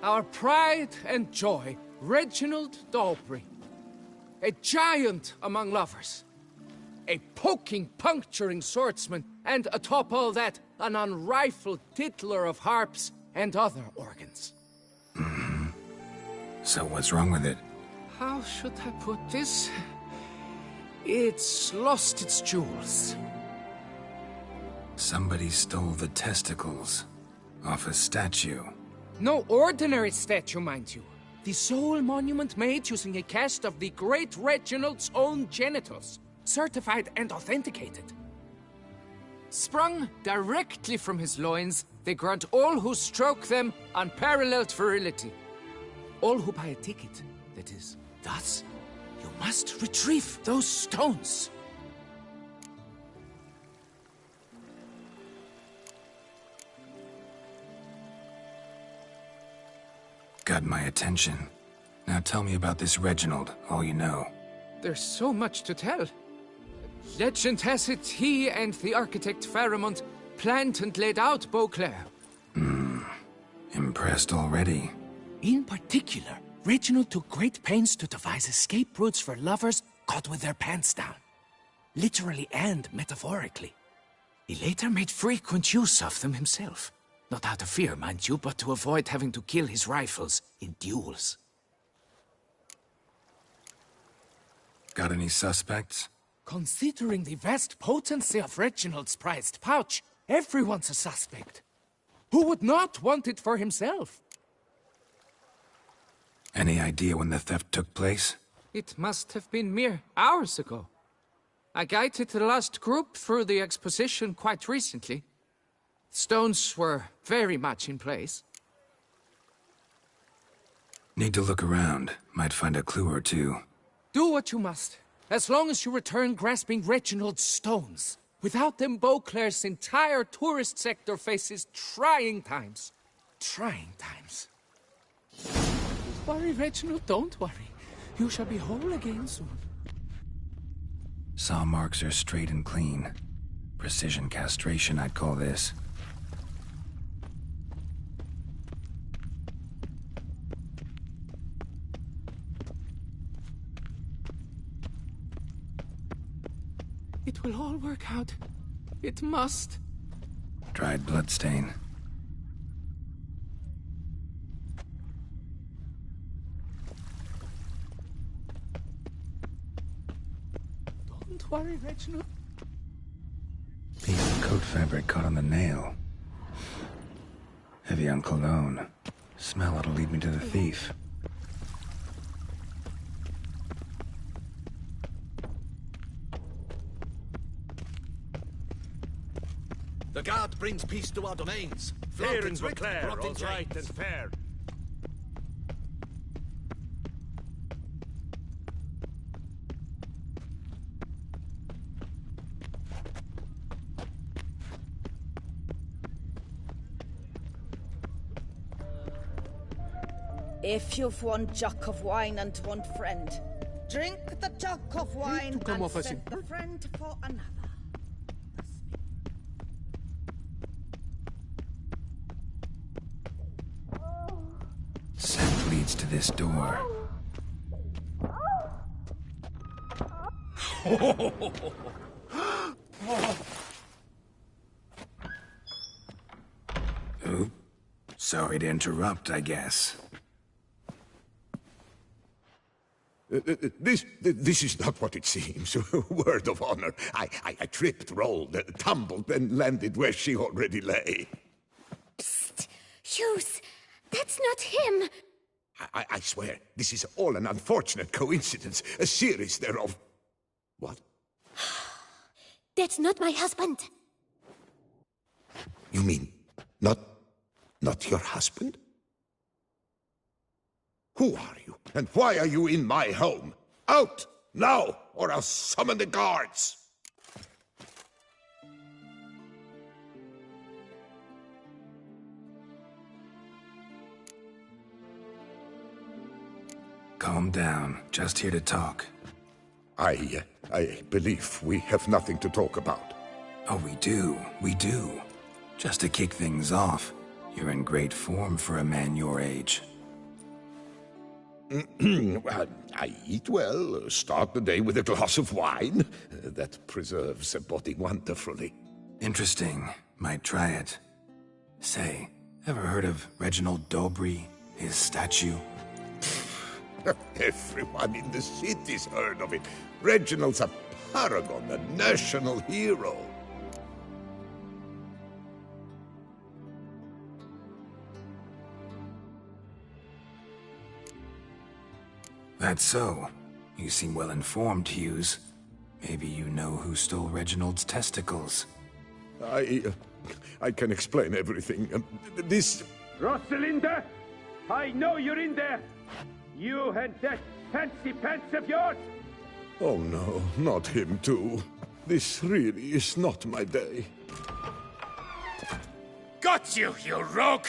Our pride and joy, Reginald Dalbury. A giant among lovers. A poking, puncturing swordsman, and atop all that, an unrifled tittler of harps and other organs. So what's wrong with it? How should I put this? It's lost its jewels. Somebody stole the testicles off a statue. No ordinary statue, mind you. The sole monument made using a cast of the great Reginald's own genitals, certified and authenticated. Sprung directly from his loins, they grant all who stroke them unparalleled virility. All who buy a ticket, that is. Thus, you must retrieve those stones. Got my attention. Now tell me about this Reginald, all you know. There's so much to tell. Legend has it he and the architect Pharamond planned and laid out Beauclair. Impressed already. In particular, Reginald took great pains to devise escape routes for lovers caught with their pants down. Literally and metaphorically. He later made frequent use of them himself. Not out of fear, mind you, but to avoid having to kill his rifles in duels. Got any suspects? Considering the vast potency of Reginald's prized pouch, everyone's a suspect. Who would not want it for himself? Any idea when the theft took place? It must have been mere hours ago. I guided the last group through the exposition quite recently. Stones were very much in place. Need to look around. Might find a clue or two. Do what you must, as long as you return grasping Reginald's stones. Without them, Beauclair's entire tourist sector faces trying times. Trying times. Don't worry, Reginald, don't worry. You shall be whole again soon. Saw marks are straight and clean. Precision castration, I'd call this. It will all work out. It must. Dried bloodstain. Don't worry, Reginald. Piece of coat fabric caught on the nail. Heavy on cologne. Smell it'll lead me to the thief. The guard brings peace to our domains. Fair and Beauclair, all's right and fair. If you've one jug of wine and one friend, drink the jug of wine and send the friend for another. Scent leads to this door. Oop. Sorry to interrupt, I guess. This is not what it seems. Word of honor. I tripped, rolled, tumbled, and landed where she already lay. Psst! Hughes! That's not him! I swear, this is all an unfortunate coincidence. A series thereof. What? That's not my husband. You mean, not Not your husband? Who are you, and why are you in my home? Out, now, or I'll summon the guards! Calm down. Just here to talk. I believe we have nothing to talk about. Oh, we do. We do. Just to kick things off, you're in great form for a man your age. I eat well, start the day with a glass of wine. That preserves a body wonderfully. Interesting. Might try it. Say, ever heard of Reginald Dobry, his statue? Everyone in the city's heard of it. Reginald's a paragon, a national hero. That's so. You seem well informed, Hughes. Maybe you know who stole Reginald's testicles. I can explain everything. This... Rosalinda! I know you're in there! You and that fancy pants of yours! Oh no, not him too. This really is not my day. Got you, you rogue!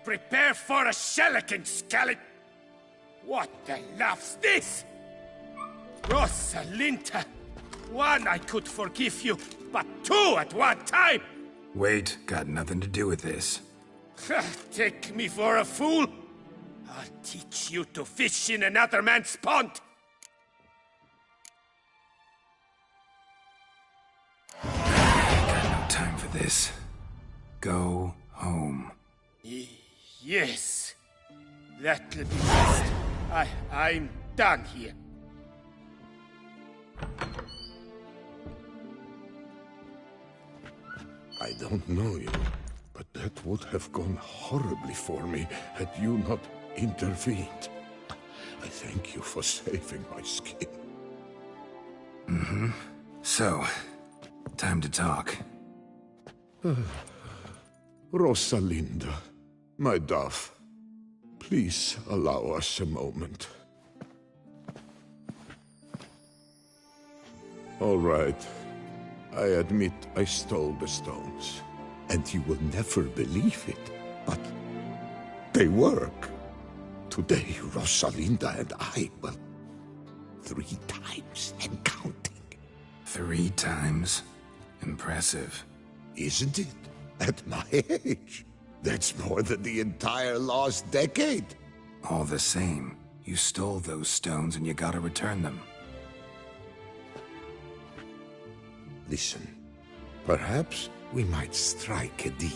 Prepare for a shellacking, scallop! What the laugh's this? Rosalinda! One I could forgive you, but two at one time! Wait, got nothing to do with this. Take me for a fool? I'll teach you to fish in another man's pond! Got no time for this. Go home. Yes. That'll be best. I'm done here. I don't know you, but that would have gone horribly for me had you not intervened. I thank you for saving my skin. Mm-hmm. So, time to talk. Rosalinda, my dove, please allow us a moment. All right. I admit I stole the stones. And you will never believe it, but they work. Today, Rosalinda and I, well, 3 times and counting. 3 times? Impressive. Isn't it? At my age. That's more than the entire last decade. All the same, you stole those stones and you gotta return them. Listen, perhaps we might strike a deal.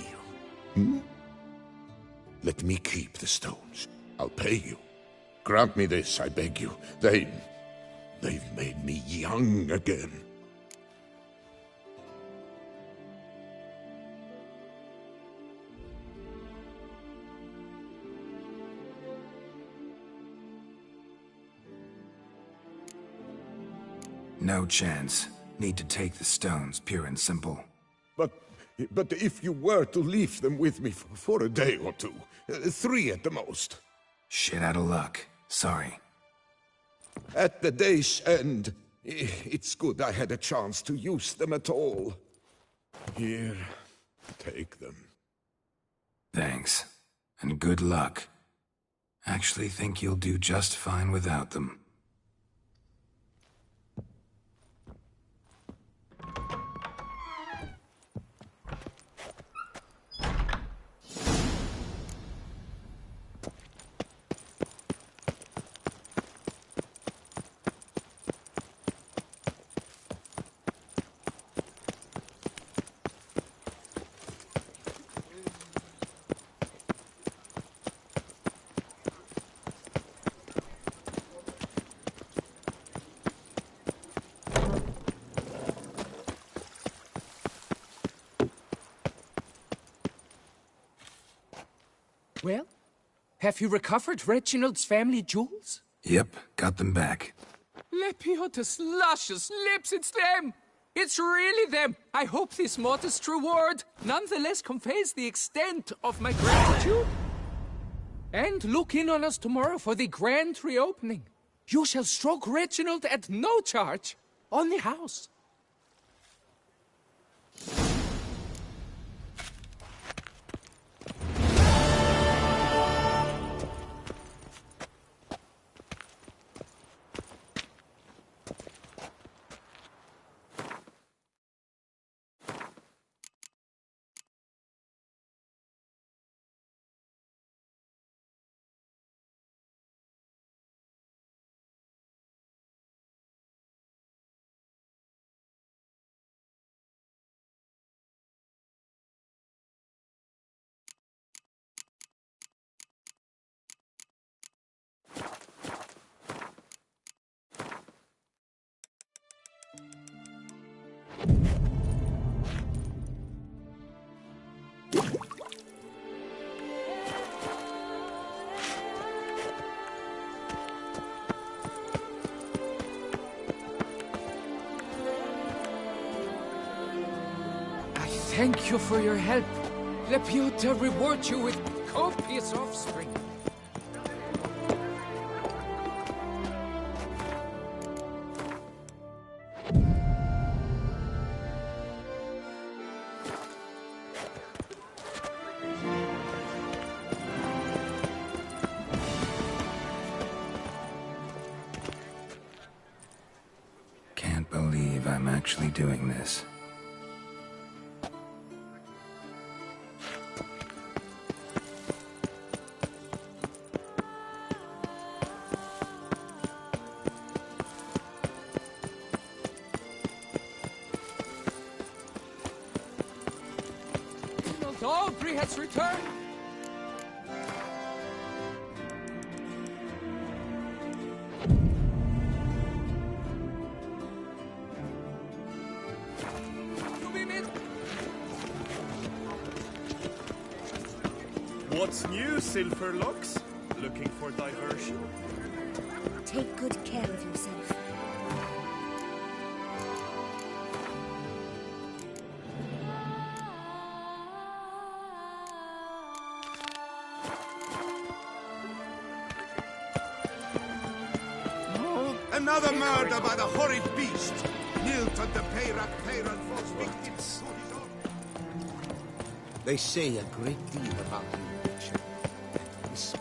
Hmm? Let me keep the stones. I'll pay you. Grant me this, I beg you. They've made me young again. No chance. Need to take the stones, pure and simple. But if you were to leave them with me for a day or two, 3 at the most. Shit out of luck. Sorry. At the day's end, it's good I had a chance to use them at all. Here, take them. Thanks. And good luck. Actually think you'll do just fine without them. Well, have you recovered Reginald's family jewels? Yep, got them back. Lepiotus luscious lips, it's them! It's really them! I hope this modest reward nonetheless conveys the extent of my gratitude. And look in on us tomorrow for the grand reopening. You shall stroke Reginald at no charge on the house. Thank you for your help. Laputa reward you with copious offspring. Can't believe I'm actually doing this. Aubrey has returned! What's new, Silverlocks? Looking for diversion? Take good care of yourself. Another murder by the horrid beast! Nilton the Peyrak Peyran falls victim to his own. They say a great deal about you, Witcher. And whisper.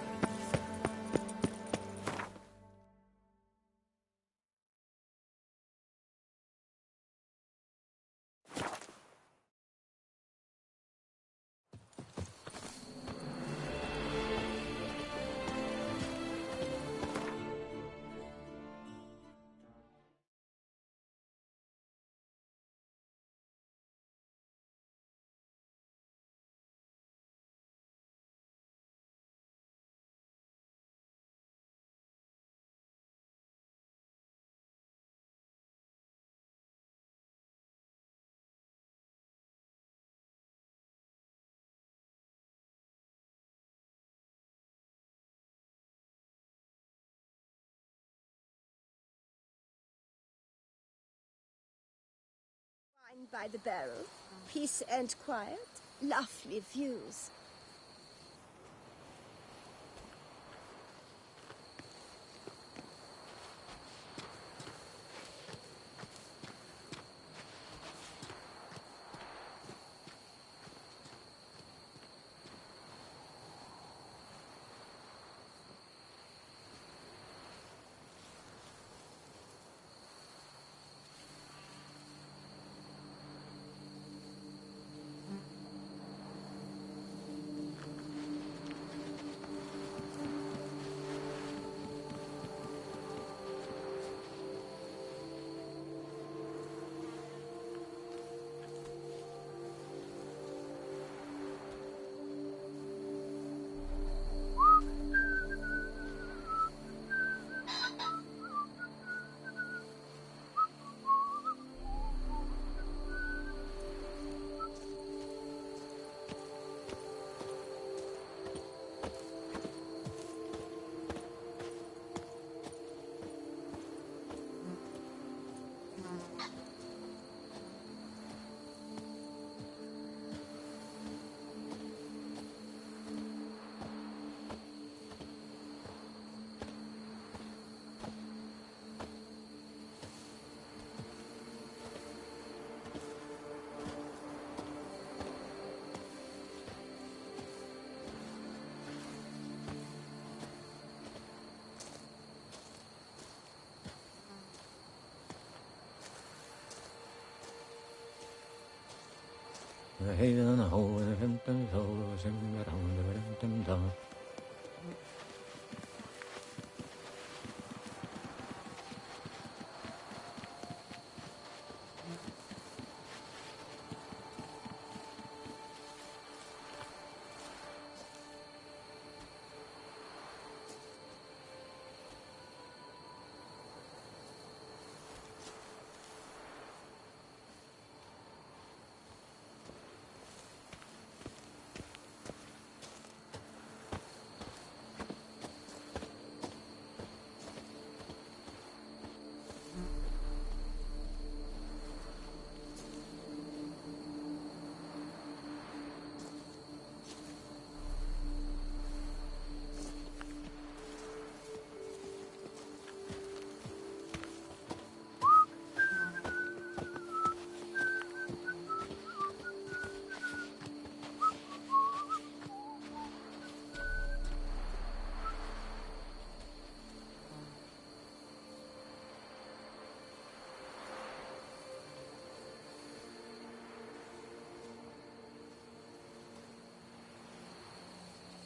Wine by the barrel, peace and quiet, lovely views.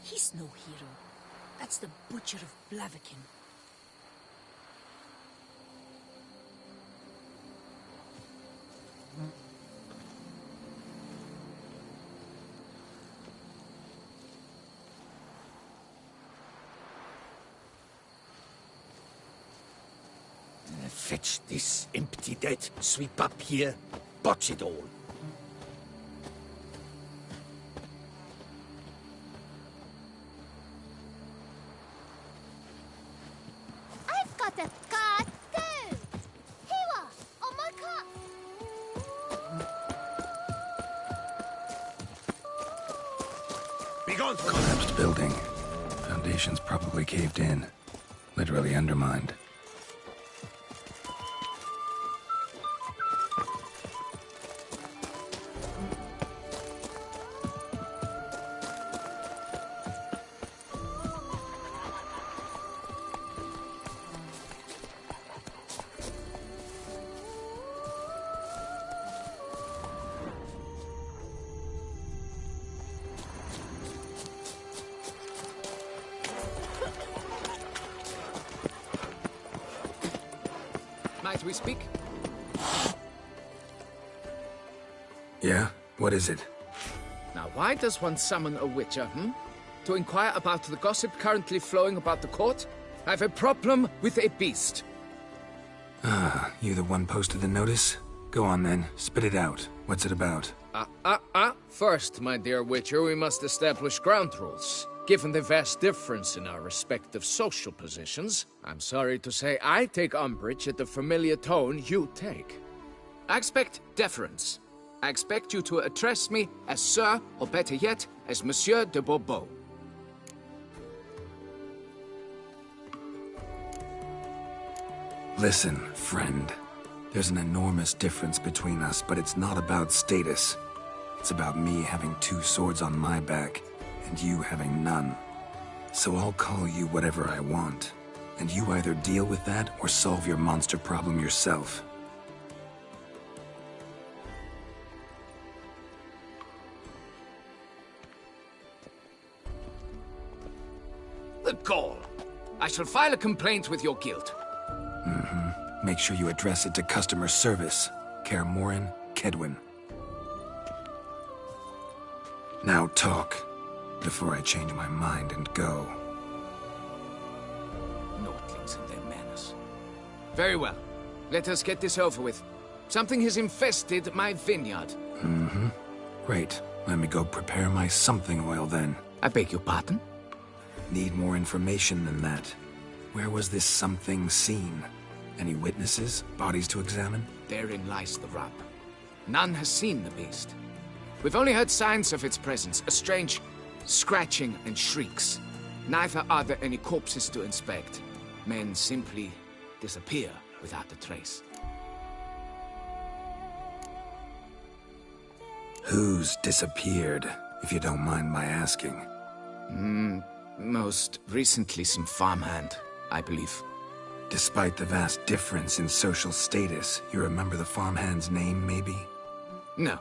He's no hero. That's the Butcher of Blaviken. Fetch this empty dead, sweep up here, botch it all. I've got a card too. Here, on my cup. Begone! Collapsed building. Foundations probably caved in. Literally undermined. Might we speak? Yeah? What is it? Now, why does one summon a witcher, To inquire about the gossip currently flowing about the court? I have a problem with a beast. Ah, you the one posted the notice? Go on then, spit it out. What's it about? First, my dear witcher, we must establish ground rules. Given the vast difference in our respective social positions, I'm sorry to say I take umbrage at the familiar tone you take. I expect deference. I expect you to address me as Sir, or better yet, as Monsieur de Bourbeau. Listen, friend. There's an enormous difference between us, but it's not about status. It's about me having two swords on my back, and you having none. So I'll call you whatever I want, and you either deal with that or solve your monster problem yourself. The gall! I shall file a complaint with your guild. Make sure you address it to customer service. Kaer Morhen, Kedwin. Now talk, before I change my mind and go. Nordlings and their manners. Very well. Let us get this over with. Something has infested my vineyard. Great. Let me go prepare my something oil then. I beg your pardon? Need more information than that. Where was this something seen? Any witnesses? Bodies to examine? Therein lies the rub. None has seen the beast. We've only heard signs of its presence, a strange scratching and shrieks. Neither are there any corpses to inspect. Men simply disappear without a trace. Who's disappeared, if you don't mind my asking? Most recently some farmhand, I believe. Despite the vast difference in social status, you remember the farmhand's name, maybe? No.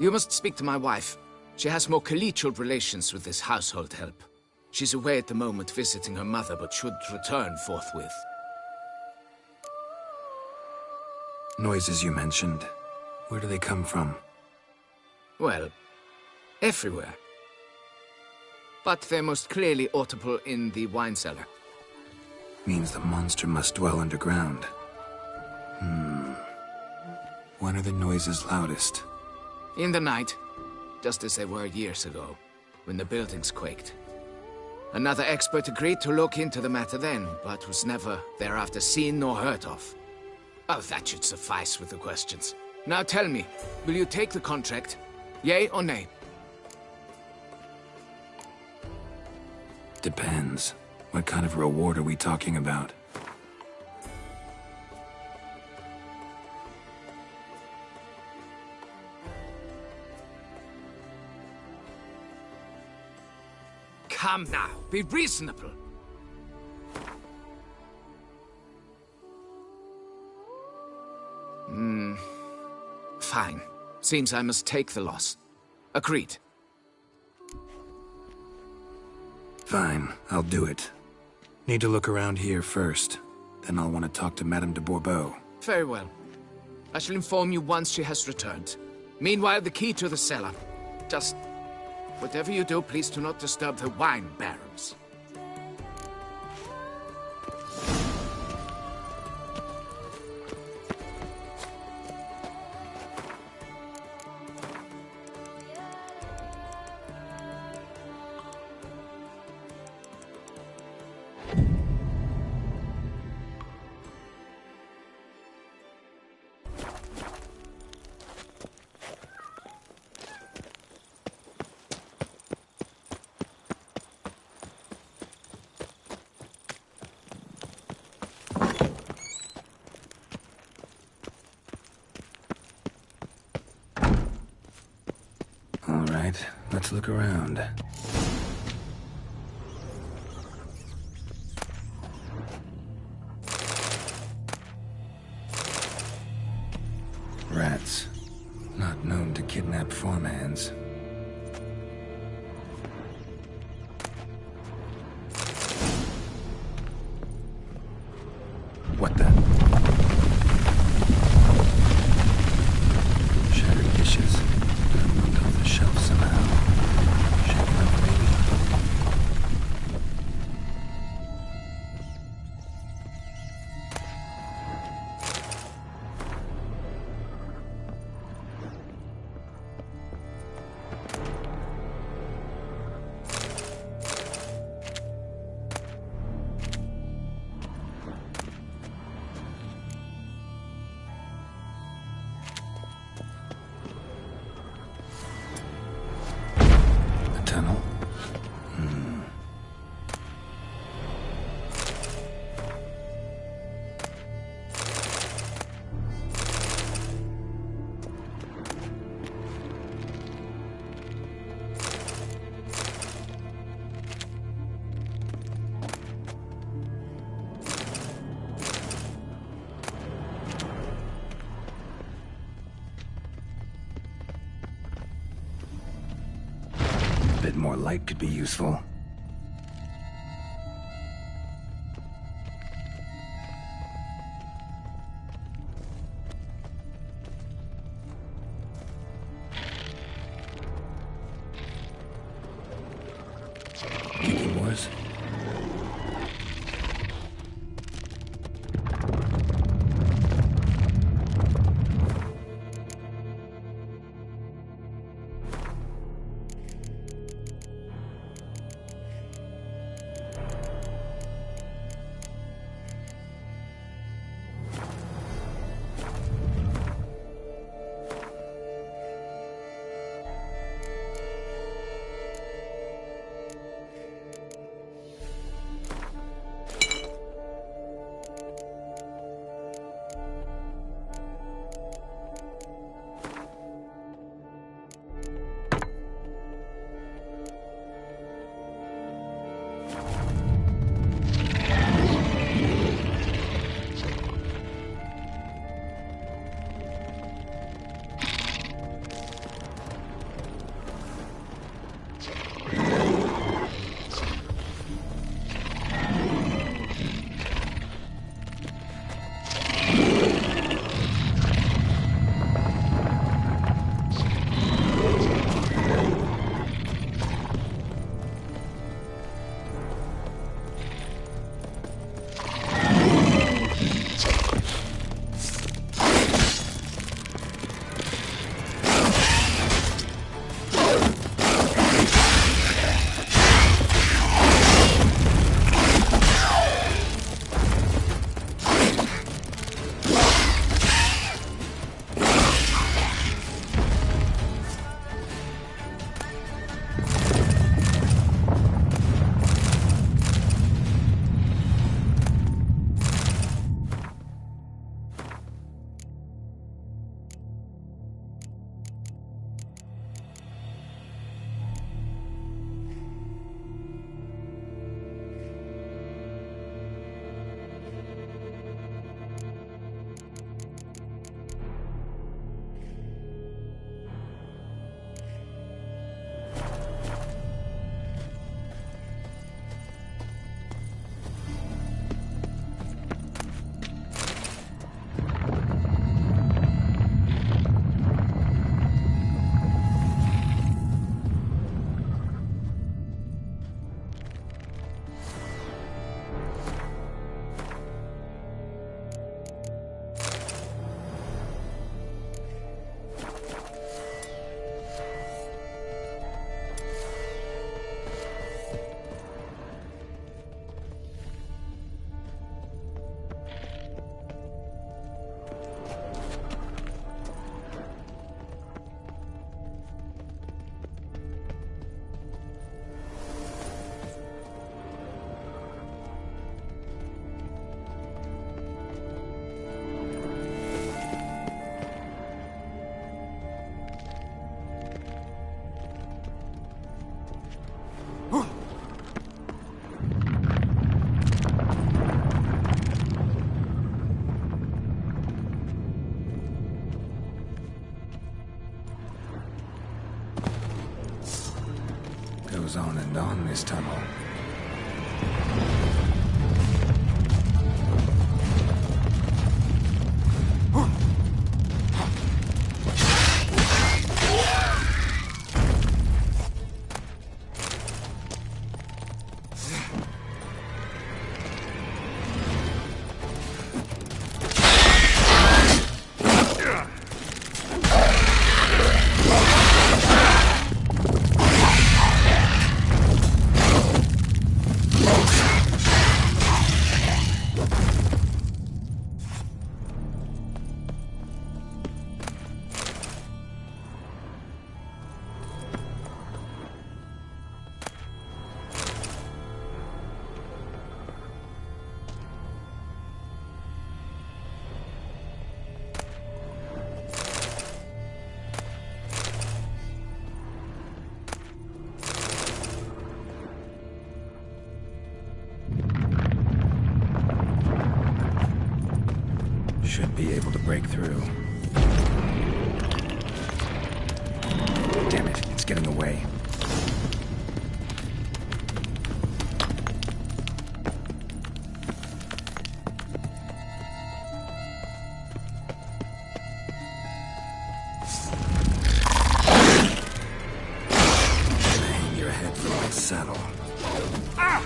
You must speak to my wife. She has more collegial relations with this household help. She's away at the moment visiting her mother, but should return forthwith. Noises you mentioned. Where do they come from? Well, everywhere. But they're most clearly audible in the wine cellar. Means the monster must dwell underground. When are the noises loudest? In the night, just as they were years ago, when the buildings quaked. Another expert agreed to look into the matter then, but was never thereafter seen nor heard of. Oh, that should suffice with the questions. Now tell me, will you take the contract? Yea or nay? Depends. What kind of reward are we talking about? Come now, be reasonable. Fine. Seems I must take the loss. Agreed. Fine, I'll do it. Need to look around here first. Then I'll want to talk to Madame de Bourbeau. Very well. I shall inform you once she has returned. Meanwhile, the key to the cellar. Just... whatever you do, please do not disturb the wine barrels. Let's look around. Rats. Not known to kidnap farmhands. What the? Shattered dishes. Moved off the shelf somehow. Shaken up, maybe? A bit more light could be useful. Kicking boys. goes on and on this tunnel. Should be able to break through. Damn it, it's getting away. Hang your head from my saddle. Ah!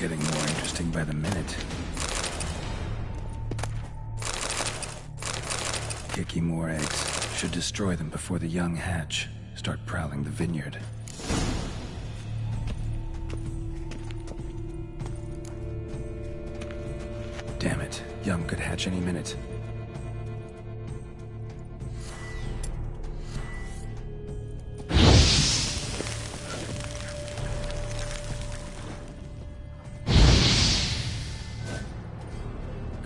Getting more interesting by the minute. Kicking more eggs. Should destroy them before the young hatch. Start prowling the vineyard. Damn it. Young could hatch any minute.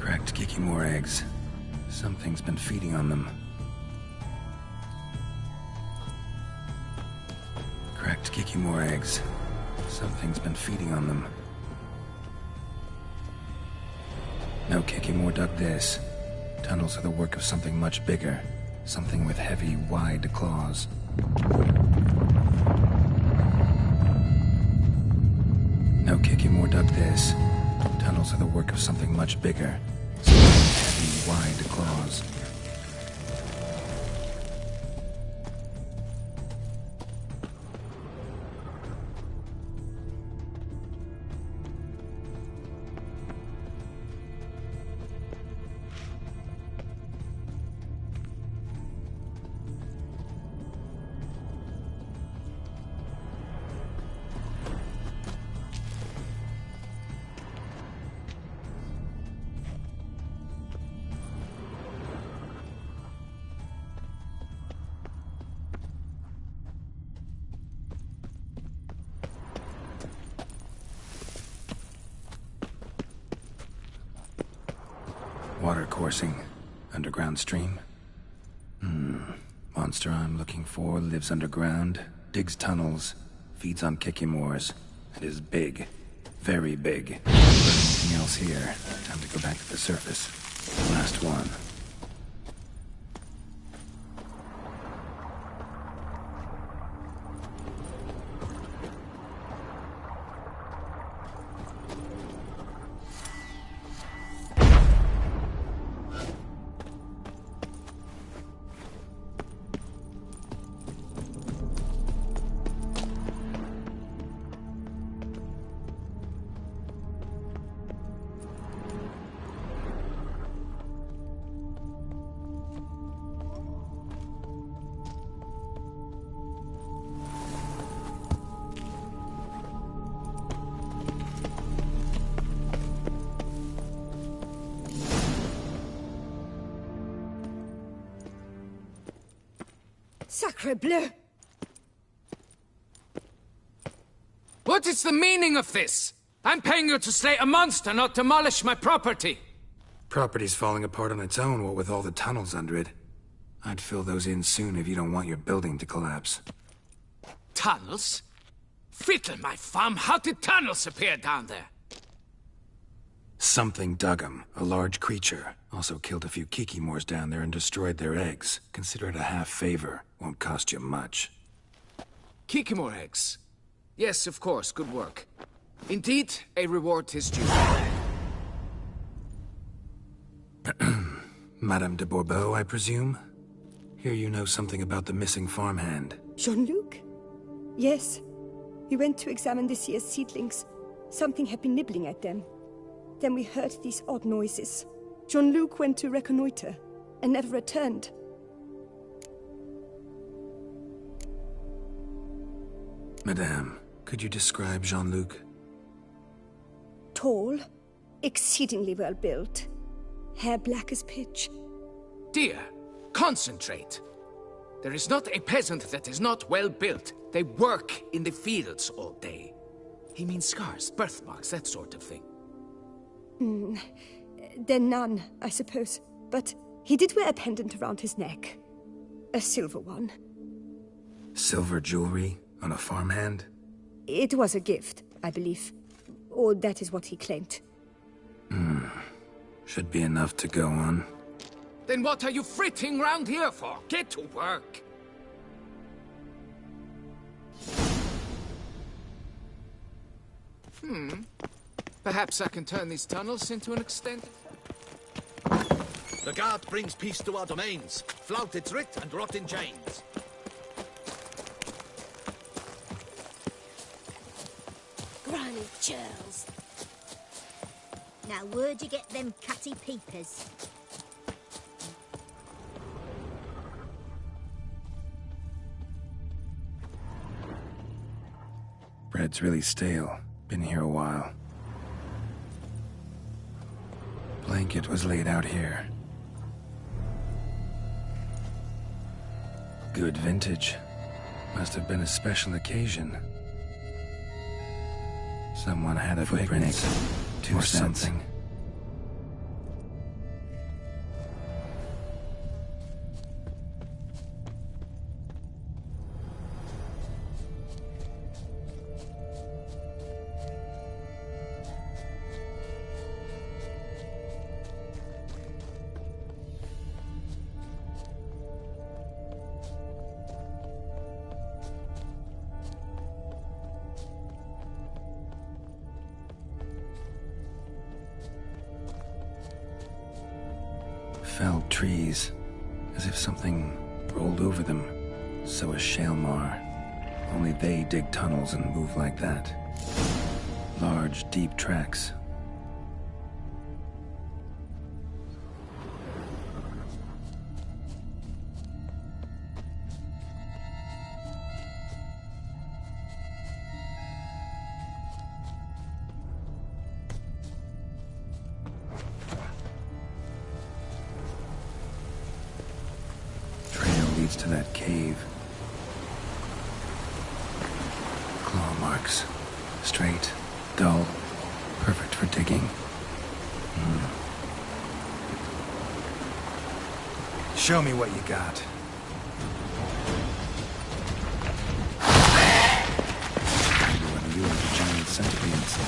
Cracked kicking more eggs. Something's been feeding on them. Cracked kicking more eggs. Something's been feeding on them. No kicking more dug this. Tunnels are the work of something much bigger. Something with heavy, wide claws. No kicking more dug this. Tunnels are the work of something much bigger. Something with heavy, wide claws. Water coursing. Underground stream. Monster I'm looking for lives underground, digs tunnels, feeds on Kikimores, and is big. Very big. Anything else here? Time to go back to the surface. Last one. Sacre bleu! What is the meaning of this? I'm paying you to slay a monster, not demolish my property. Property's falling apart on its own, what with all the tunnels under it. I'd fill those in soon if you don't want your building to collapse. Tunnels? Fiddle my thumb, how did tunnels appear down there? Something dug 'em. A large creature. Also killed a few kikimores down there and destroyed their eggs. Consider it a half favor. Won't cost you much. Kikimore eggs. Yes, of course, good work. Indeed, a reward is due. Madame de Bourbeau, I presume? Hear you know something about the missing farmhand. Jean-Luc? Yes. We went to examine this year's seedlings. Something had been nibbling at them. Then we heard these odd noises. Jean-Luc went to reconnoiter and never returned. Madame, could you describe Jean-Luc? Tall, exceedingly well built, hair black as pitch. Dear, concentrate. There is not a peasant that is not well built. They work in the fields all day. He means scars, birthmarks, that sort of thing. Then none, I suppose. But he did wear a pendant around his neck. A silver one. Silver jewelry on a farmhand? It was a gift, I believe. Or that is what he claimed. Should be enough to go on. Then what are you fritting round here for? Get to work. Perhaps I can turn these tunnels into an extended... The guard brings peace to our domains. Flout its writ and rot in chains. Granny churls. Now where'd you get them catty peepers? Bread's really stale. Been here a while. Blanket was laid out here. Good vintage. Must have been a special occasion. Someone had a picnic. 2 cents. Something. Felled trees, as if something rolled over them. So is Shalmar. Only they dig tunnels and move like that. Large, deep tracks. To that cave. Claw marks. Straight, dull, perfect for digging. Show me what you got. Whether you are the giant centipedes.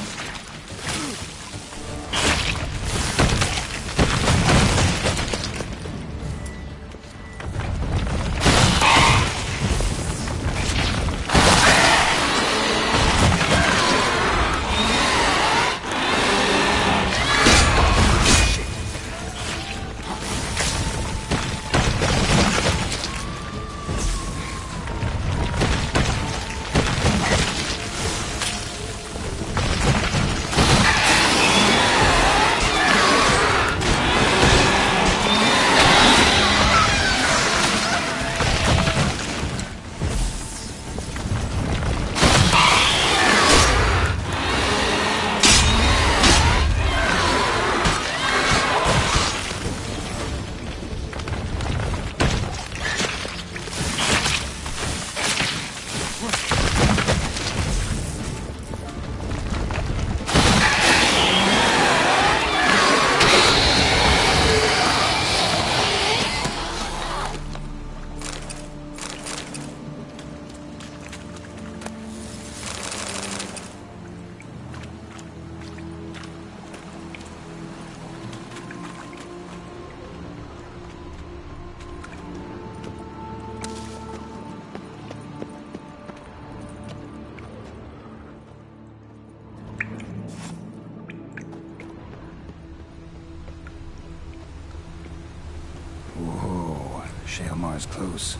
Shaelmar's close.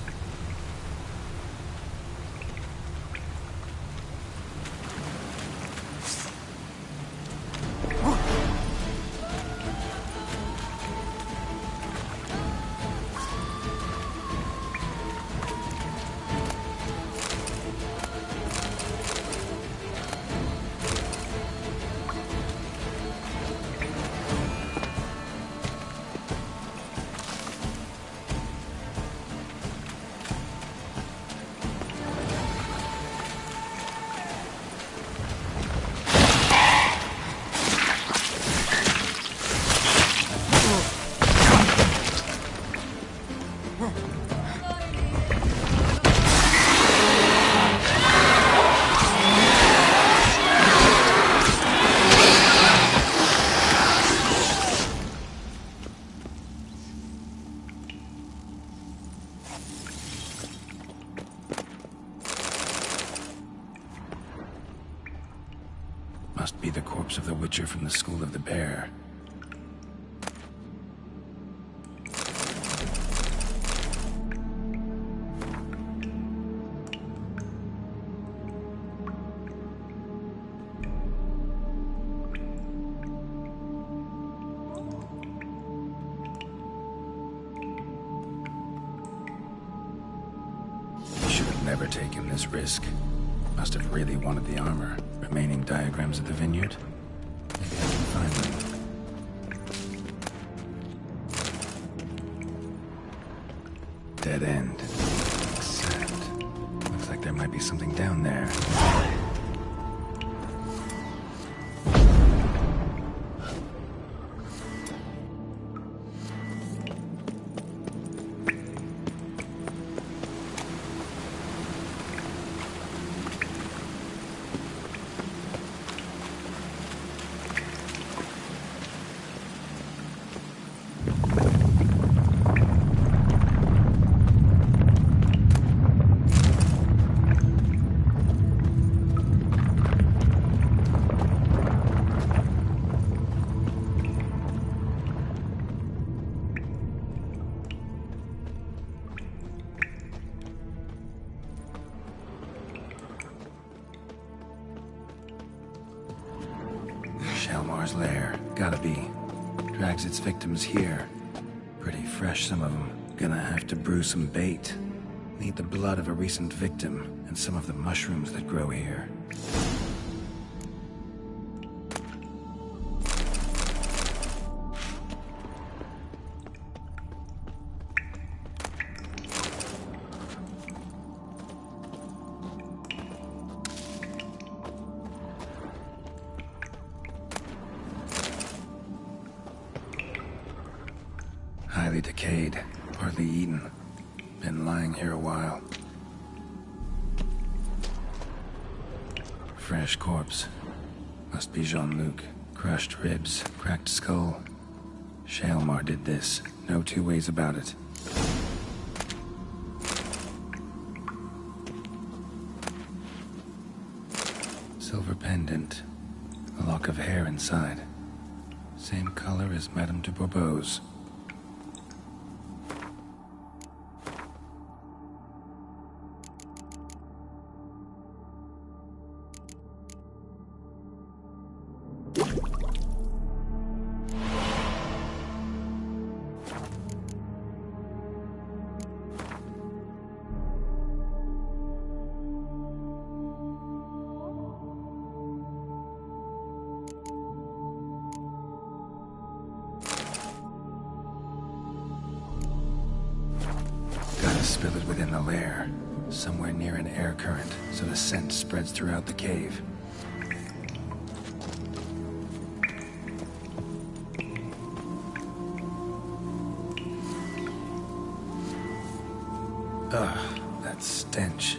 Must be the corpse of the Witcher from the School of the Bear. Should have never taken this risk. Must have really wanted the armor. Remaining diagrams of the vineyard? Maybe I can find them. Dead end. Sand. Looks like there might be something down there. Shaelmar's lair. Gotta be. Drags its victims here. Pretty fresh, some of them. Gonna have to brew some bait. Need the blood of a recent victim, and some of the mushrooms that grow here. Highly decayed, partly eaten. Been lying here a while. Fresh corpse. Must be Jean-Luc. Crushed ribs, cracked skull. Shaelmar did this. No two ways about it. Silver pendant. A lock of hair inside. Same color as Madame de Bourbeau's. Spill it within the lair, somewhere near an air current, so the scent spreads throughout the cave. Ugh, that stench.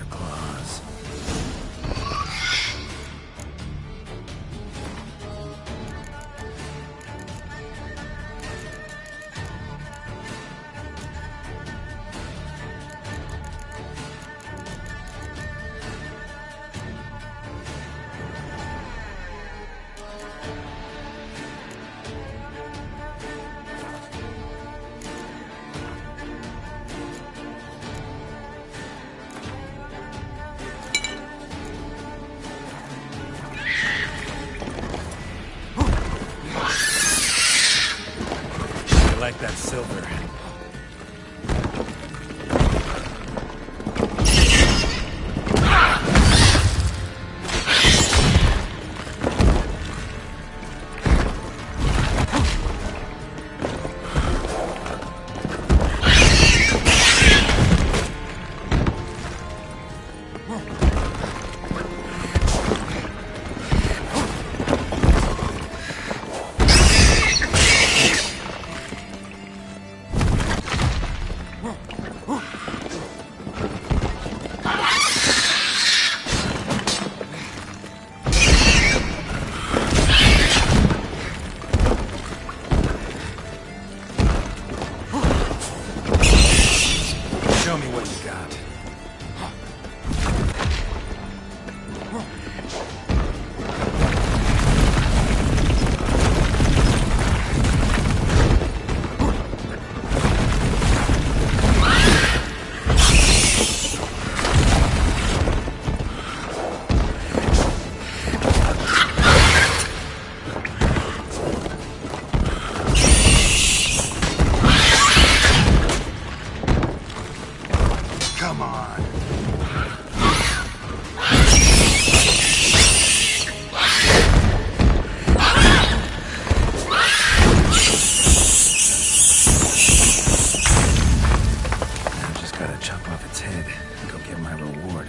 your claws. I like that silver. Show me what you got. Come on. I just gotta chop off its head and go get my reward.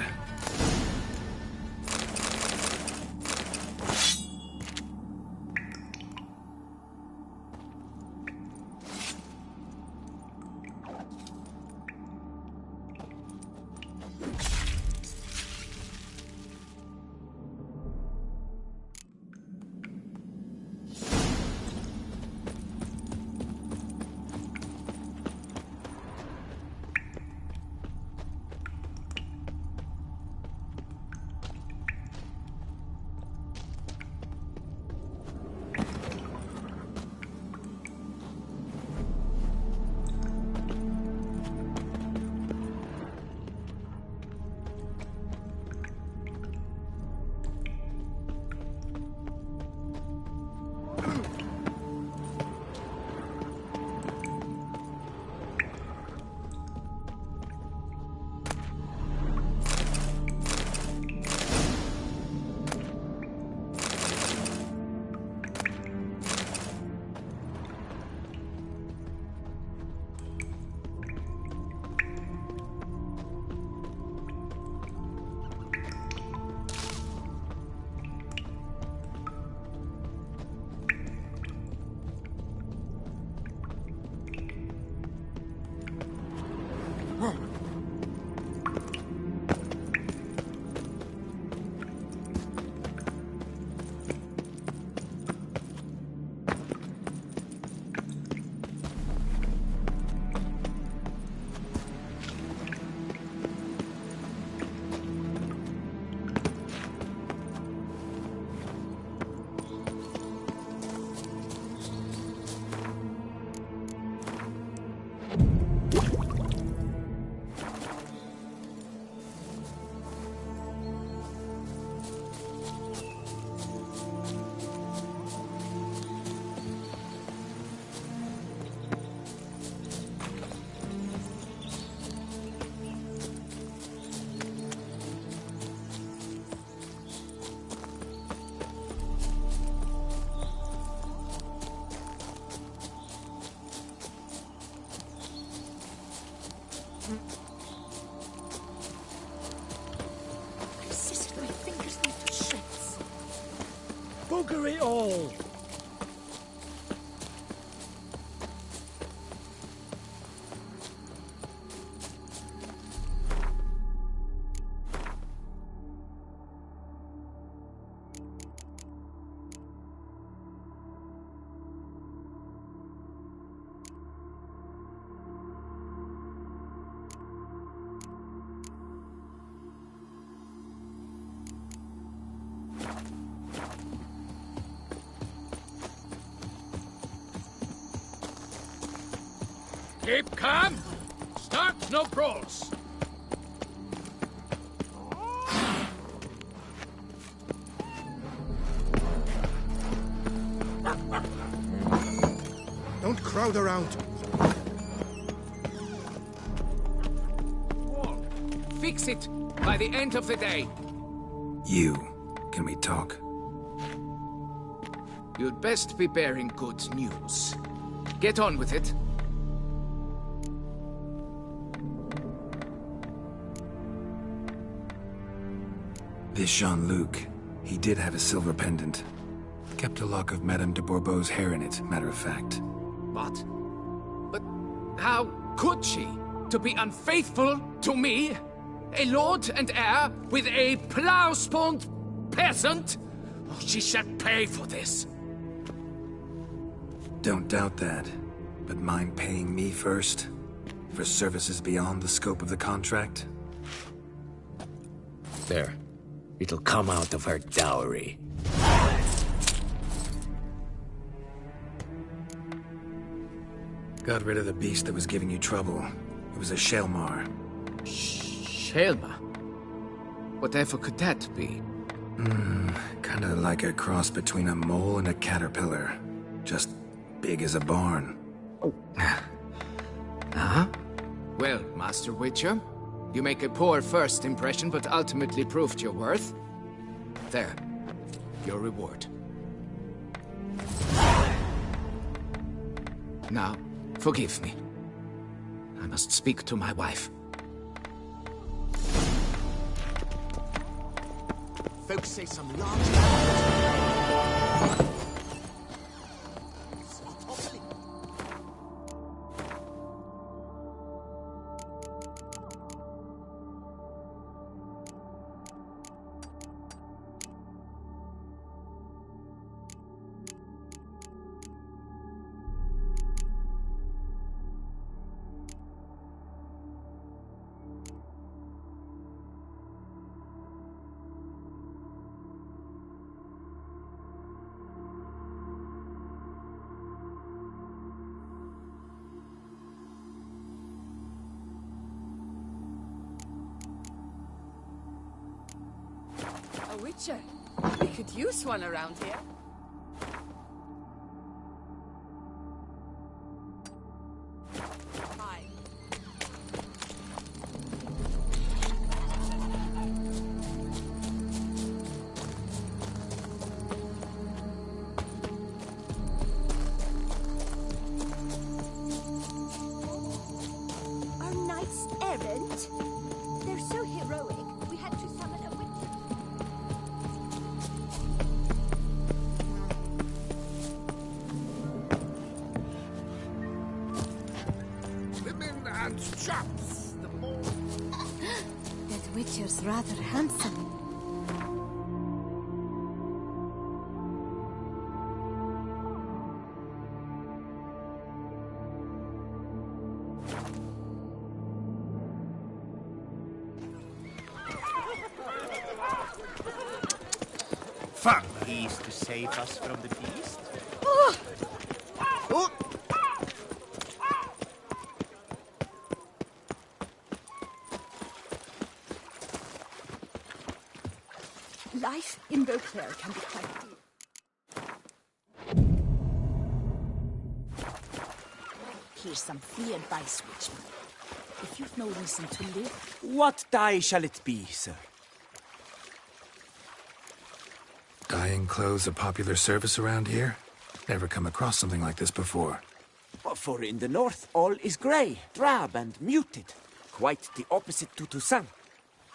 Bugger it all! Keep calm. Start no brawls. Don't crowd around. Fix it by the end of the day. You. Can we talk? You'd best be bearing good news. Get on with it. This Jean-Luc, he did have a silver pendant. Kept a lock of Madame de Bourbeau's hair in it, matter of fact. What? But how could she? To be unfaithful to me? A lord and heir with a plow-spawned peasant? Oh, she shall pay for this. Don't doubt that. But mind paying me first? For services beyond the scope of the contract? There. It'll come out of her dowry. Got rid of the beast that was giving you trouble. It was a Shelmar. Shelma? Whatever could that be? Kinda like a cross between a mole and a caterpillar. Just big as a barn. Uh-huh. Well, Master Witcher, you make a poor first impression, but ultimately proved your worth. There. Your reward. Now, forgive me. I must speak to my wife. Folks say some large... A witcher. We could use one around here. Hi. Our knights errant? They're so heroic, we had to summon a witcher. Women and chaps, the more... That witcher's rather handsome. Fuck! He's to save us from the beast. Oh! Oh! Life in Beauclair can be quite deep. Here's some free advice, Witchman. If you've no reason to live, What dye shall it be, sir? Dyeing clothes a popular service around here? Never come across something like this before. For in the north, all is grey, drab and muted. Quite the opposite to Toussaint.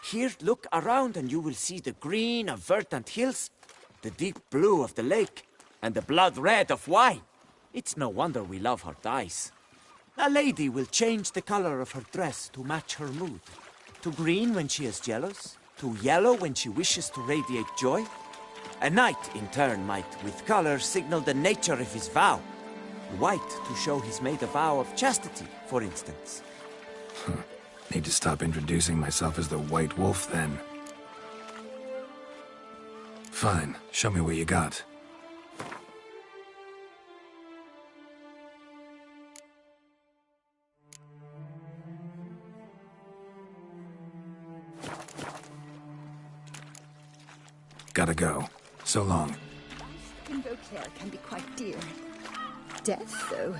Here, look around and you will see the green of verdant hills, the deep blue of the lake, and the blood red of wine. It's no wonder we love her dyes. A lady will change the color of her dress to match her mood. To green when she is jealous, to yellow when she wishes to radiate joy. A knight, in turn, might, with color, signal the nature of his vow. White to show he's made a vow of chastity, for instance. Need to stop introducing myself as the White Wolf, then. Fine. Show me what you got. Gotta go. So long. In Beauclair can be quite dear. Death, though.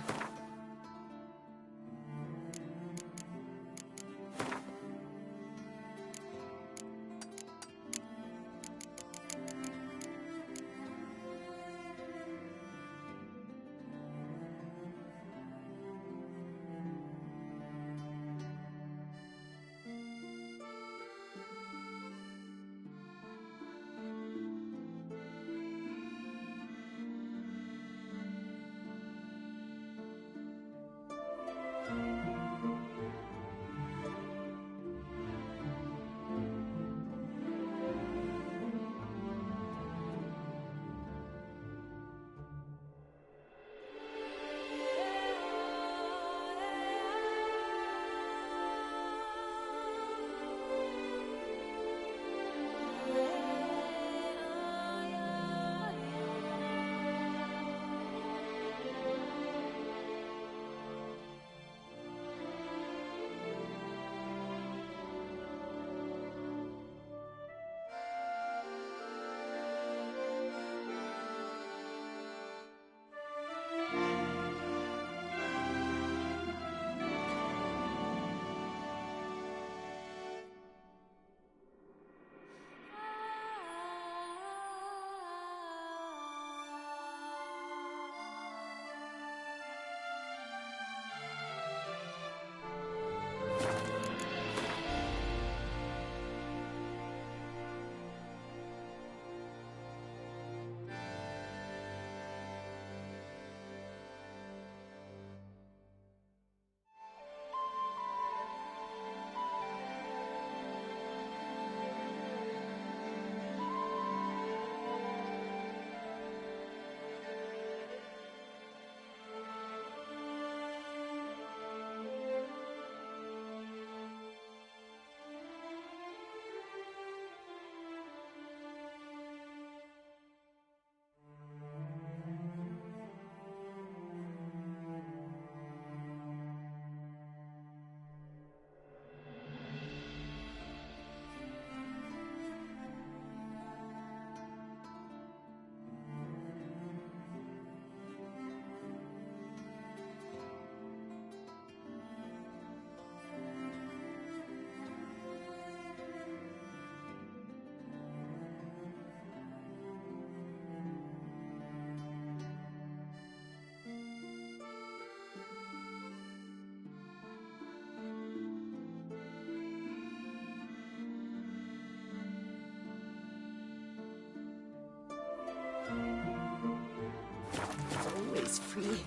Always free.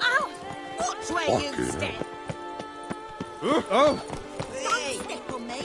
Ow! Watch where you step! Oh! Don't step on me!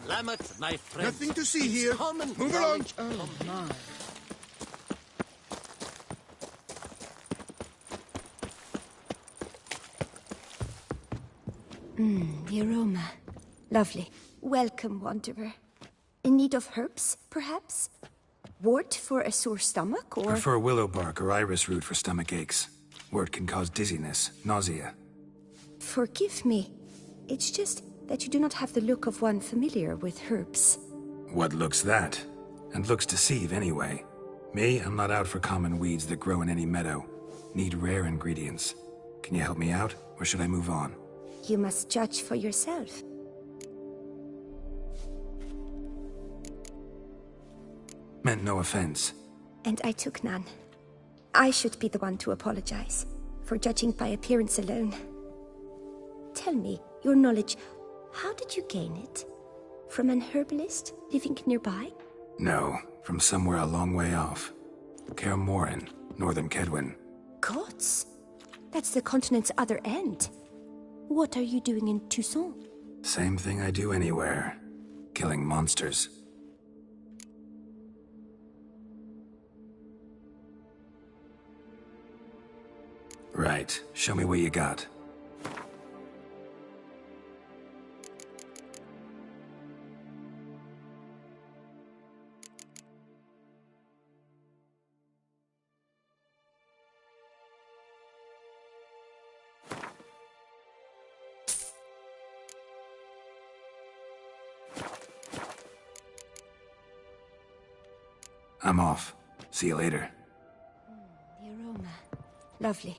Lamet, my friend. Nothing to see here. Move along. Oh, my. The aroma. Lovely. Welcome, wanderer. In need of herbs, perhaps? Wort for a sore stomach, or... Prefer willow bark or iris root for stomach aches. Wort can cause dizziness, nausea. Forgive me. It's just that you do not have the look of one familiar with herbs. What looks that? And looks deceive anyway. Me, I'm not out for common weeds that grow in any meadow. Need rare ingredients. Can you help me out, or should I move on? You must judge for yourself. Meant no offense. And I took none. I should be the one to apologize for judging by appearance alone. Tell me, your knowledge, how did you gain it? From an herbalist living nearby? No, from somewhere a long way off. Kaer Morhen, northern Kedwin. Gods? That's the continent's other end. What are you doing in Toussaint? Same thing I do anywhere. Killing monsters. Right. Show me what you got. I'm off. See you later. The aroma. Lovely.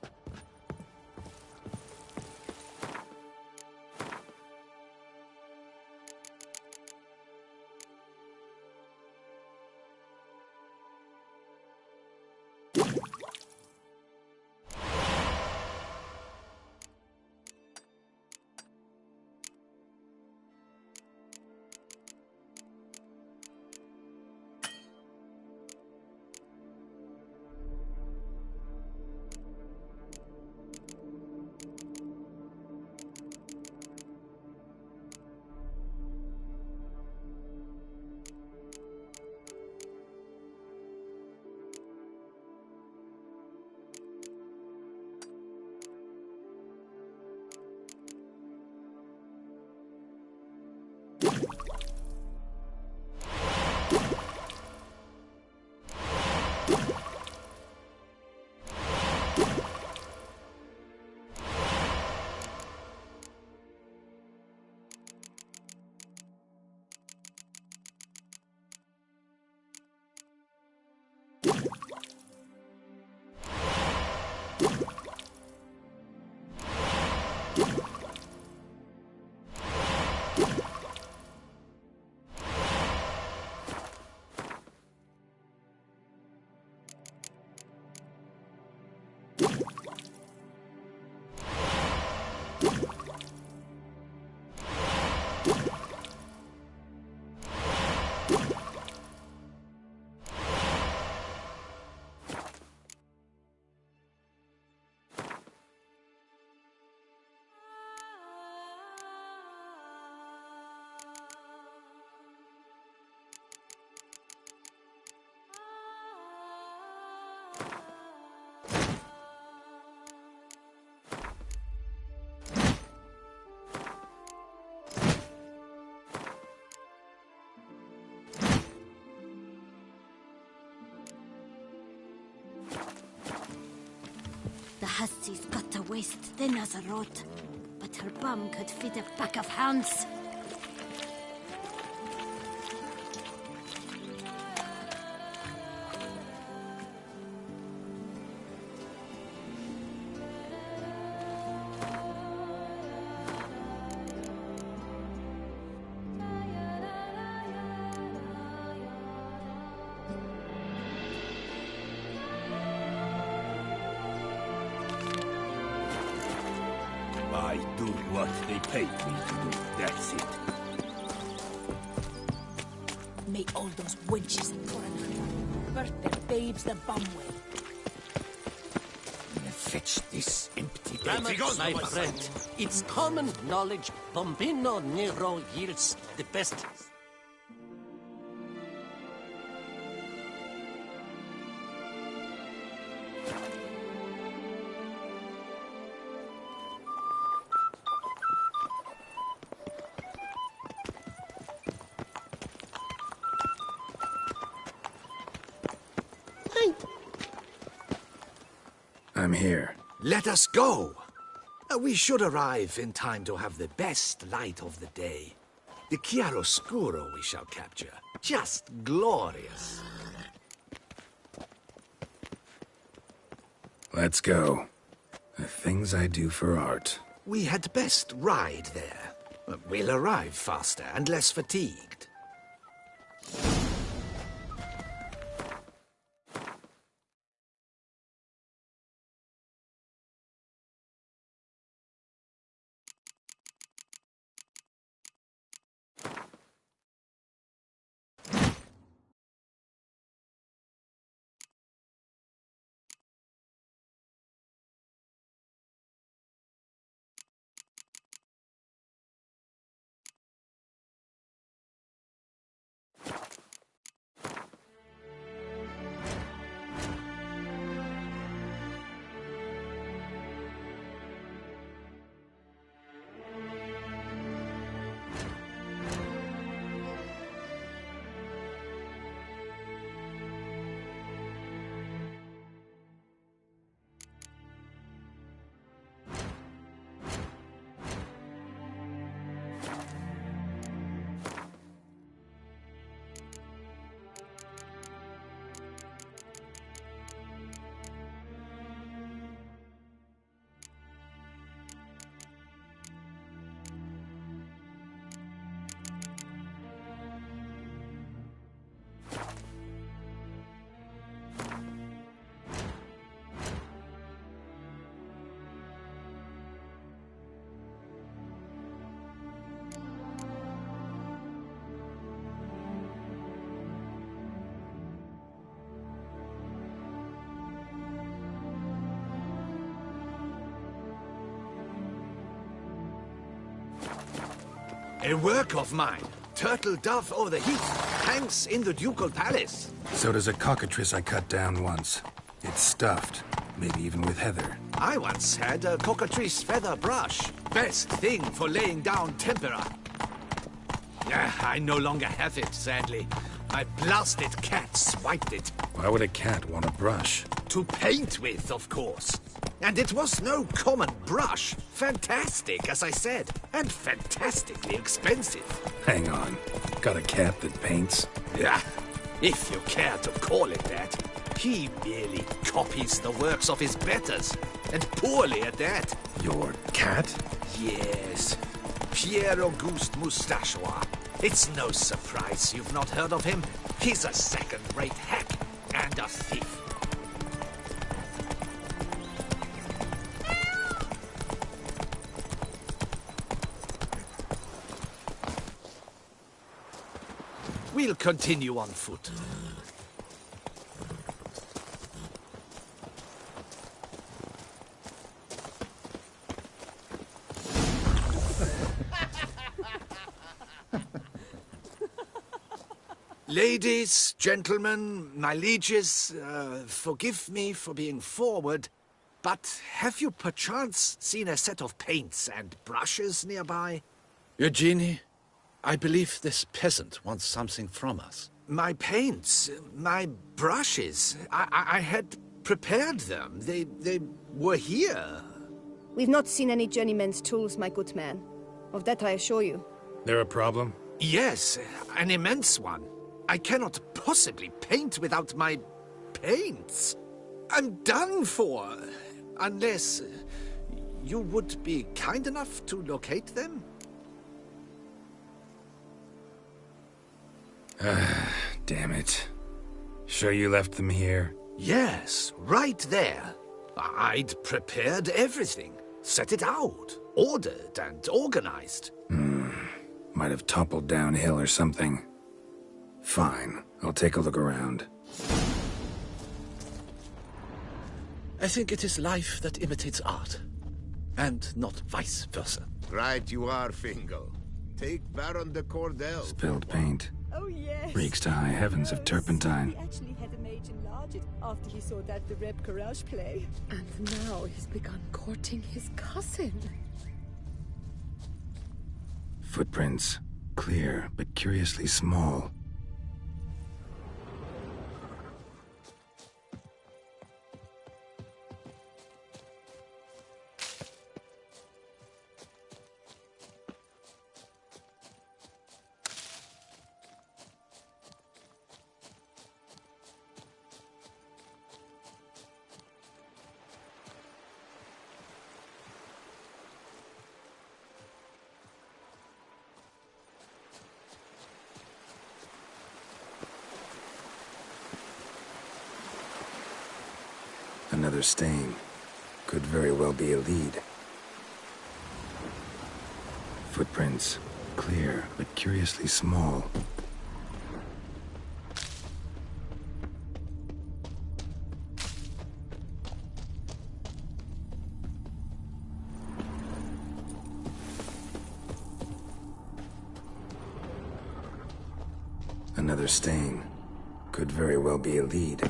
The hussie's got a waist thin as a rod, but her bum could fit a pack of hounds. I do what they paid me to do, that's it. May all those wenches in Coronado birth their babes the bum way. Fetch this empty Ramus, my friend, it's common knowledge Bombino Nero yields the best. I'm here. Let us go. We should arrive in time to have the best light of the day. The chiaroscuro we shall capture. Just glorious. Let's go. The things I do for art. We had best ride there. We'll arrive faster and less fatigued. A work of mine. Turtle dove over the heath hangs in the ducal palace. So does a cockatrice I cut down once. It's stuffed, maybe even with heather. I once had a cockatrice feather brush. Best thing for laying down tempera. Yeah, I no longer have it, sadly. My blasted cat swiped it. Why would a cat want a brush? To paint with, of course. And it was no common brush. Fantastic, as I said. And fantastically expensive. Hang on. Got a cat that paints? Yeah, if you care to call it that. He merely copies the works of his betters. And poorly at that. Your cat? Yes. Pierre-Auguste Moustachois. It's no surprise you've not heard of him. He's a second-rate hack and a thief. We'll continue on foot. Ladies, gentlemen, my lieges, forgive me for being forward, but have you perchance seen a set of paints and brushes nearby? Eugenie, I believe this peasant wants something from us. My paints, my brushes, I had prepared them. They were here. We've not seen any journeyman's tools, my good man. Of that I assure you. There a problem? Yes, an immense one. I cannot possibly paint without my paints. I'm done for. Unless you would be kind enough to locate them? Damn it. Sure you left them here? Yes, right there. I'd prepared everything. Set it out. Ordered and organized. Might have toppled downhill or something. Fine. I'll take a look around. I think it is life that imitates art. And not vice versa. Right you are, Fingal. Take Baron de Cordell. Spilled paint. Oh, yes. Reeks to high heavens of turpentine. He actually had a mage enlarge it after he saw that the Reb Courage play. And now he's begun courting his cousin. Footprints. Clear, but curiously small. Another stain. Could very well be a lead. Footprints. Clear, but curiously small. Another stain. Could very well be a lead.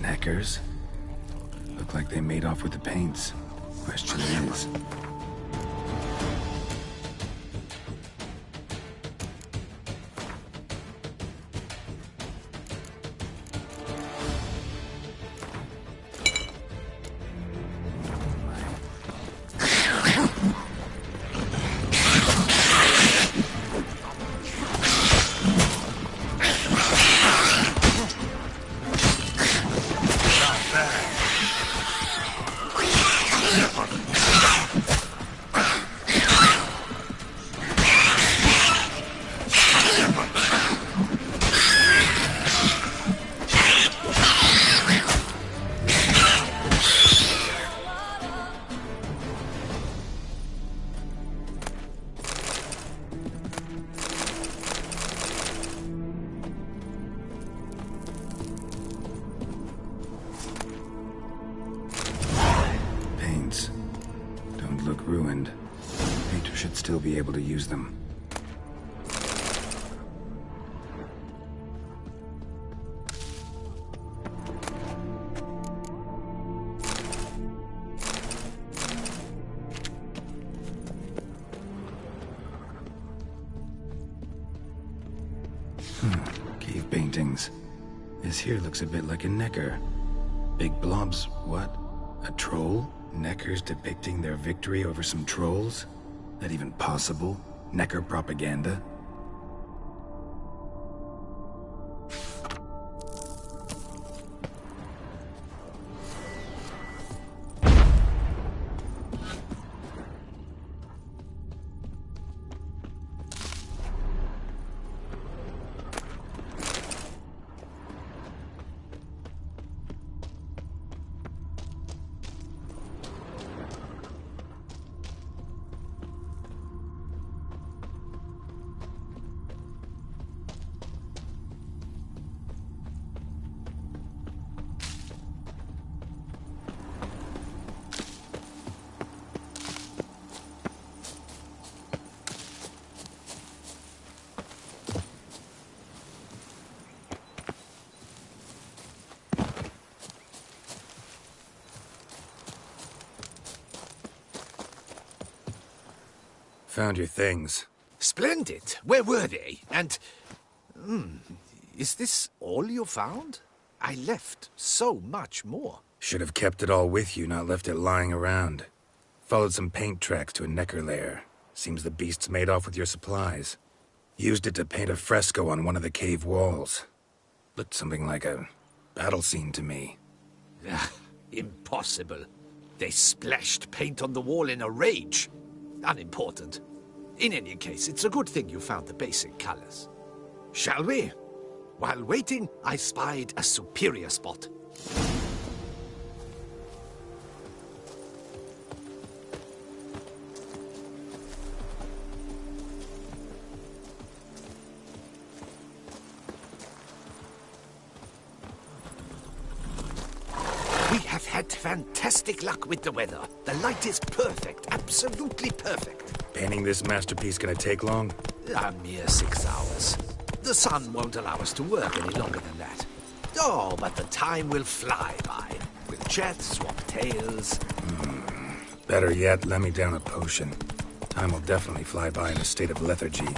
Knackers? Look like they made off with the paints. Question is... still be able to use them. Cave paintings. This here looks a bit like a necker. Big blobs, what? A troll? Neckers depicting their victory over some trolls? That even possible? Necker propaganda? Found your things. Splendid. Where were they? And... is this all you found? I left so much more. Should have kept it all with you, not left it lying around. Followed some paint tracks to a necker lair. Seems the beast's made off with your supplies. Used it to paint a fresco on one of the cave walls. Looked something like a battle scene to me. Impossible. They splashed paint on the wall in a rage. Unimportant. In any case, it's a good thing you found the basic colors. Shall we? While waiting, I spied a superior spot. We have had fantastic luck with the weather. The light is perfect, absolutely perfect. Painting this masterpiece gonna take long? A mere 6 hours. The sun won't allow us to work any longer than that. Oh, but the time will fly by. We'll chat, swap tales. Better yet, let me down a potion. Time will definitely fly by in a state of lethargy.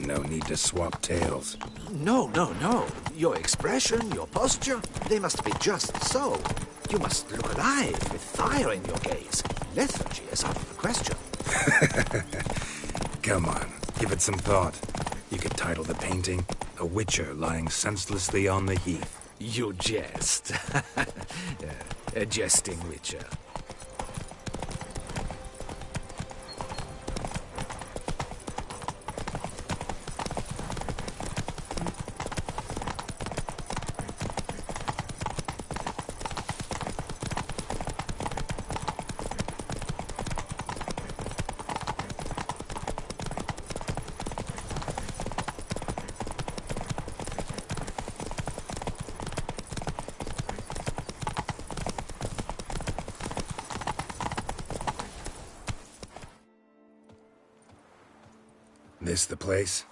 No need to swap tales. No. Your expression, your posture, they must be just so. You must look alive with fire in your gaze. Lethargy is out of the question. Come on, give it some thought. You could title the painting, A Witcher Lying Senselessly on the Heath. You jest. A jesting witcher. This the place?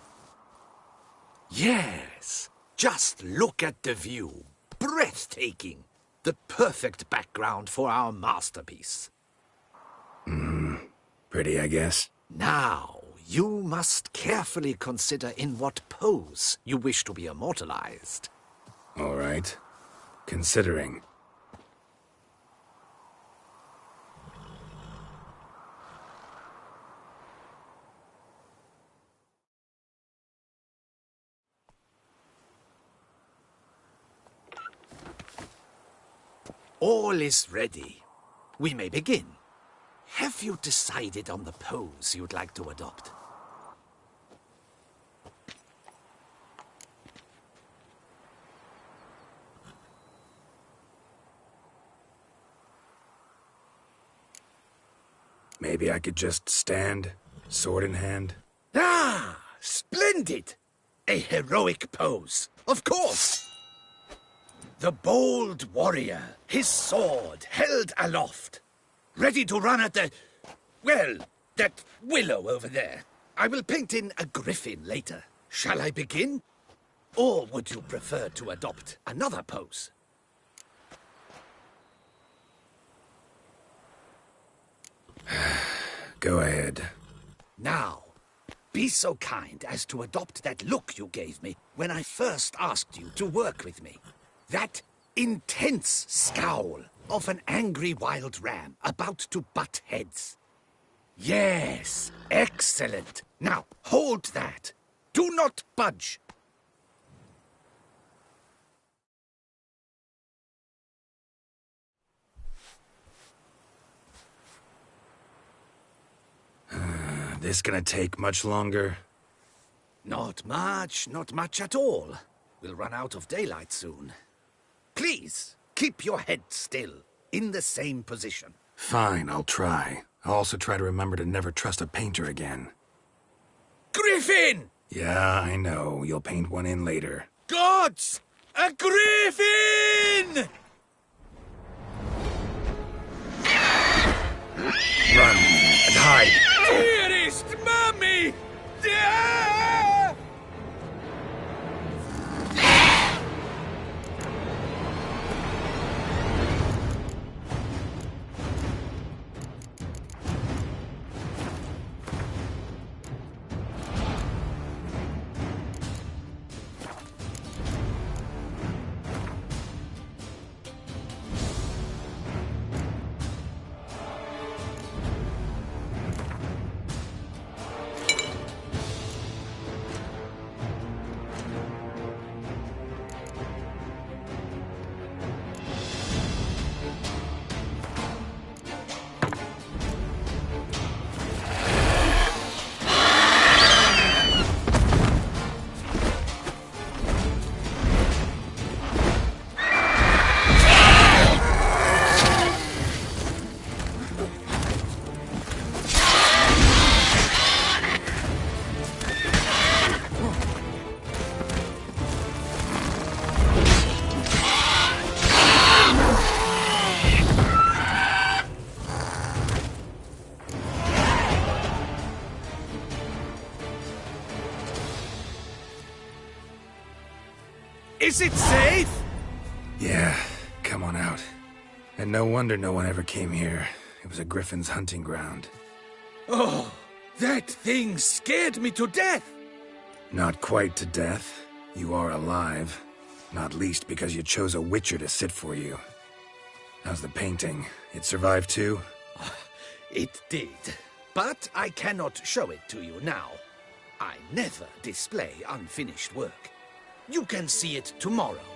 Yes. Just look at the view. Breathtaking. The perfect background for our masterpiece. Pretty, I guess. Now, you must carefully consider in what pose you wish to be immortalized. All right. Considering. All is ready. We may begin. Have you decided on the pose you'd like to adopt? Maybe I could just stand, sword in hand. Ah, splendid! A heroic pose, of course! The bold warrior, his sword held aloft, ready to run at the that willow over there. I will paint in a griffin later. Shall I begin? Or would you prefer to adopt another pose? Go ahead. Now, be so kind as to adopt that look you gave me when I first asked you to work with me. That intense scowl of an angry wild ram about to butt heads. Yes, excellent. Now, hold that. Do not budge. This gonna take much longer? Not much at all. We'll run out of daylight soon. Please, keep your head still, in the same position. Fine, I'll try. I'll also try to remember to never trust a painter again. Griffin! Yeah, I know. You'll paint one in later. Gods! A griffin! Run and hide! Dearest Mummy! Is it safe? Yeah, come on out. And no wonder no one ever came here. It was a griffin's hunting ground. Oh, that thing scared me to death! Not quite to death. You are alive. Not least because you chose a witcher to sit for you. How's the painting? It survived too? It did. But I cannot show it to you now. I never display unfinished work. You can see it tomorrow,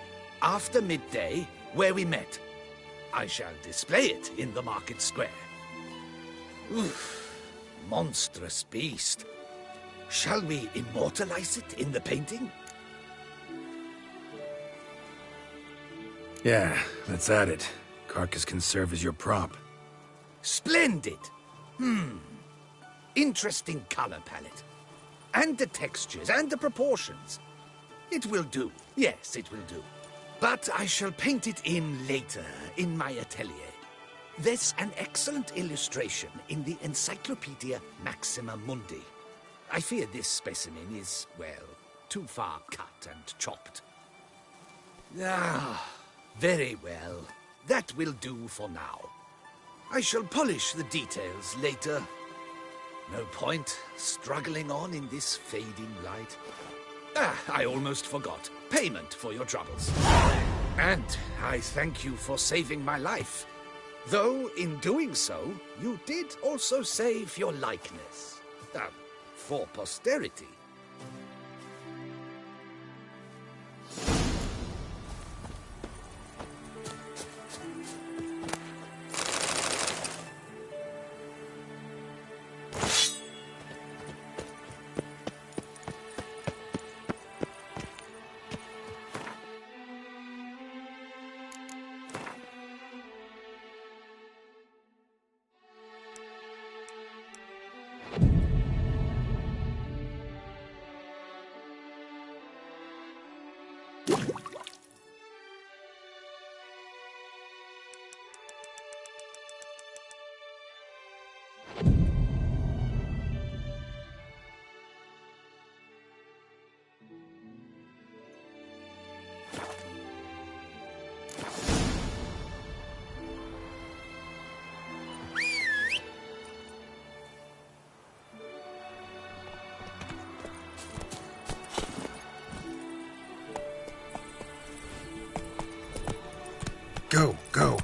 after midday, where we met. I shall display it in the market square. Oof, monstrous beast. Shall we immortalize it in the painting? Yeah, let's add it. Carcass can serve as your prop. Splendid! Interesting color palette. And the textures and the proportions. It will do. Yes, it will do. But I shall paint it in later, in my atelier. There's an excellent illustration in the Encyclopedia Maxima Mundi. I fear this specimen is, well, too far cut and chopped. Ah, very well. That will do for now. I shall polish the details later. No point struggling on in this fading light. I almost forgot. Payment for your troubles. And I thank you for saving my life. Though, in doing so, you did also save your likeness. For posterity. Go, go.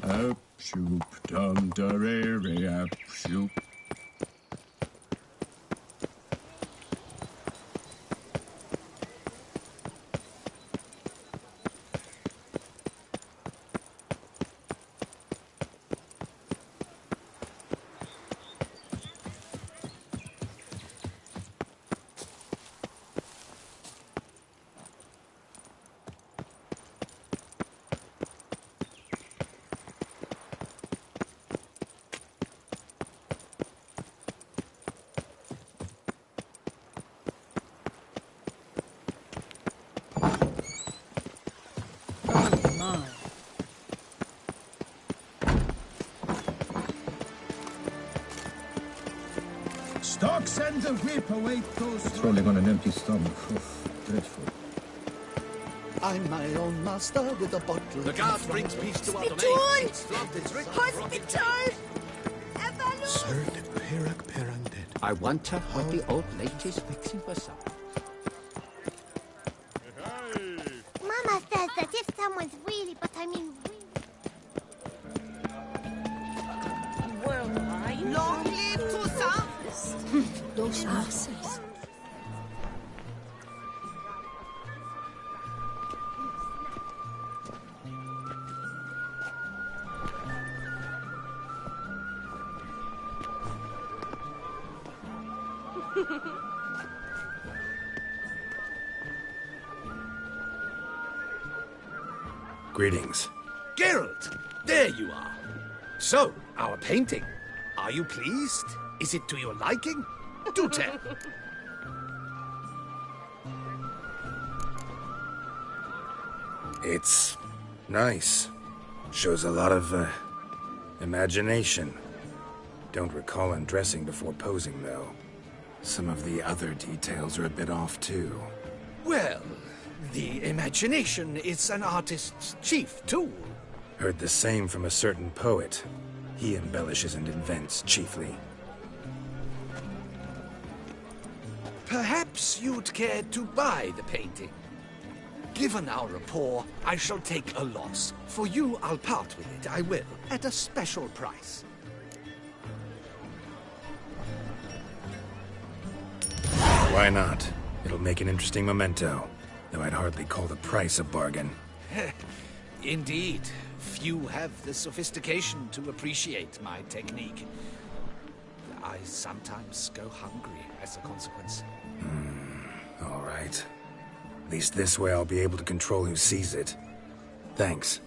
Up, shoop, dum, da, re, re, up, shoop. Stock sends a whip await those... Trolling on an empty stomach. Oof, dreadful. I'm my own master with a bottle. The guard brings peace to our domain. Spittoon! It's flaunted rich. Hospital! Sir de Perak Perundead. I wonder what the old lady's fixing for supper. Mama says that if someone's really, but I mean Long live Toussaint! Those asses. Greetings. Geralt, there you are. So, our painting. Are you pleased? Is it to your liking? Do tell. It's nice. Shows a lot of, imagination. Don't recall undressing before posing, though. Some of the other details are a bit off, too. Well, the imagination is an artist's chief tool. Heard the same from a certain poet. He embellishes and invents, chiefly. Perhaps you'd care to buy the painting. Given our rapport, I shall take a loss. For you, I'll part with it, I will, at a special price. Why not? It'll make an interesting memento, though I'd hardly call the price a bargain. Indeed. Few have the sophistication to appreciate my technique. I sometimes go hungry as a consequence. All right. At least this way I'll be able to control who sees it. Thanks.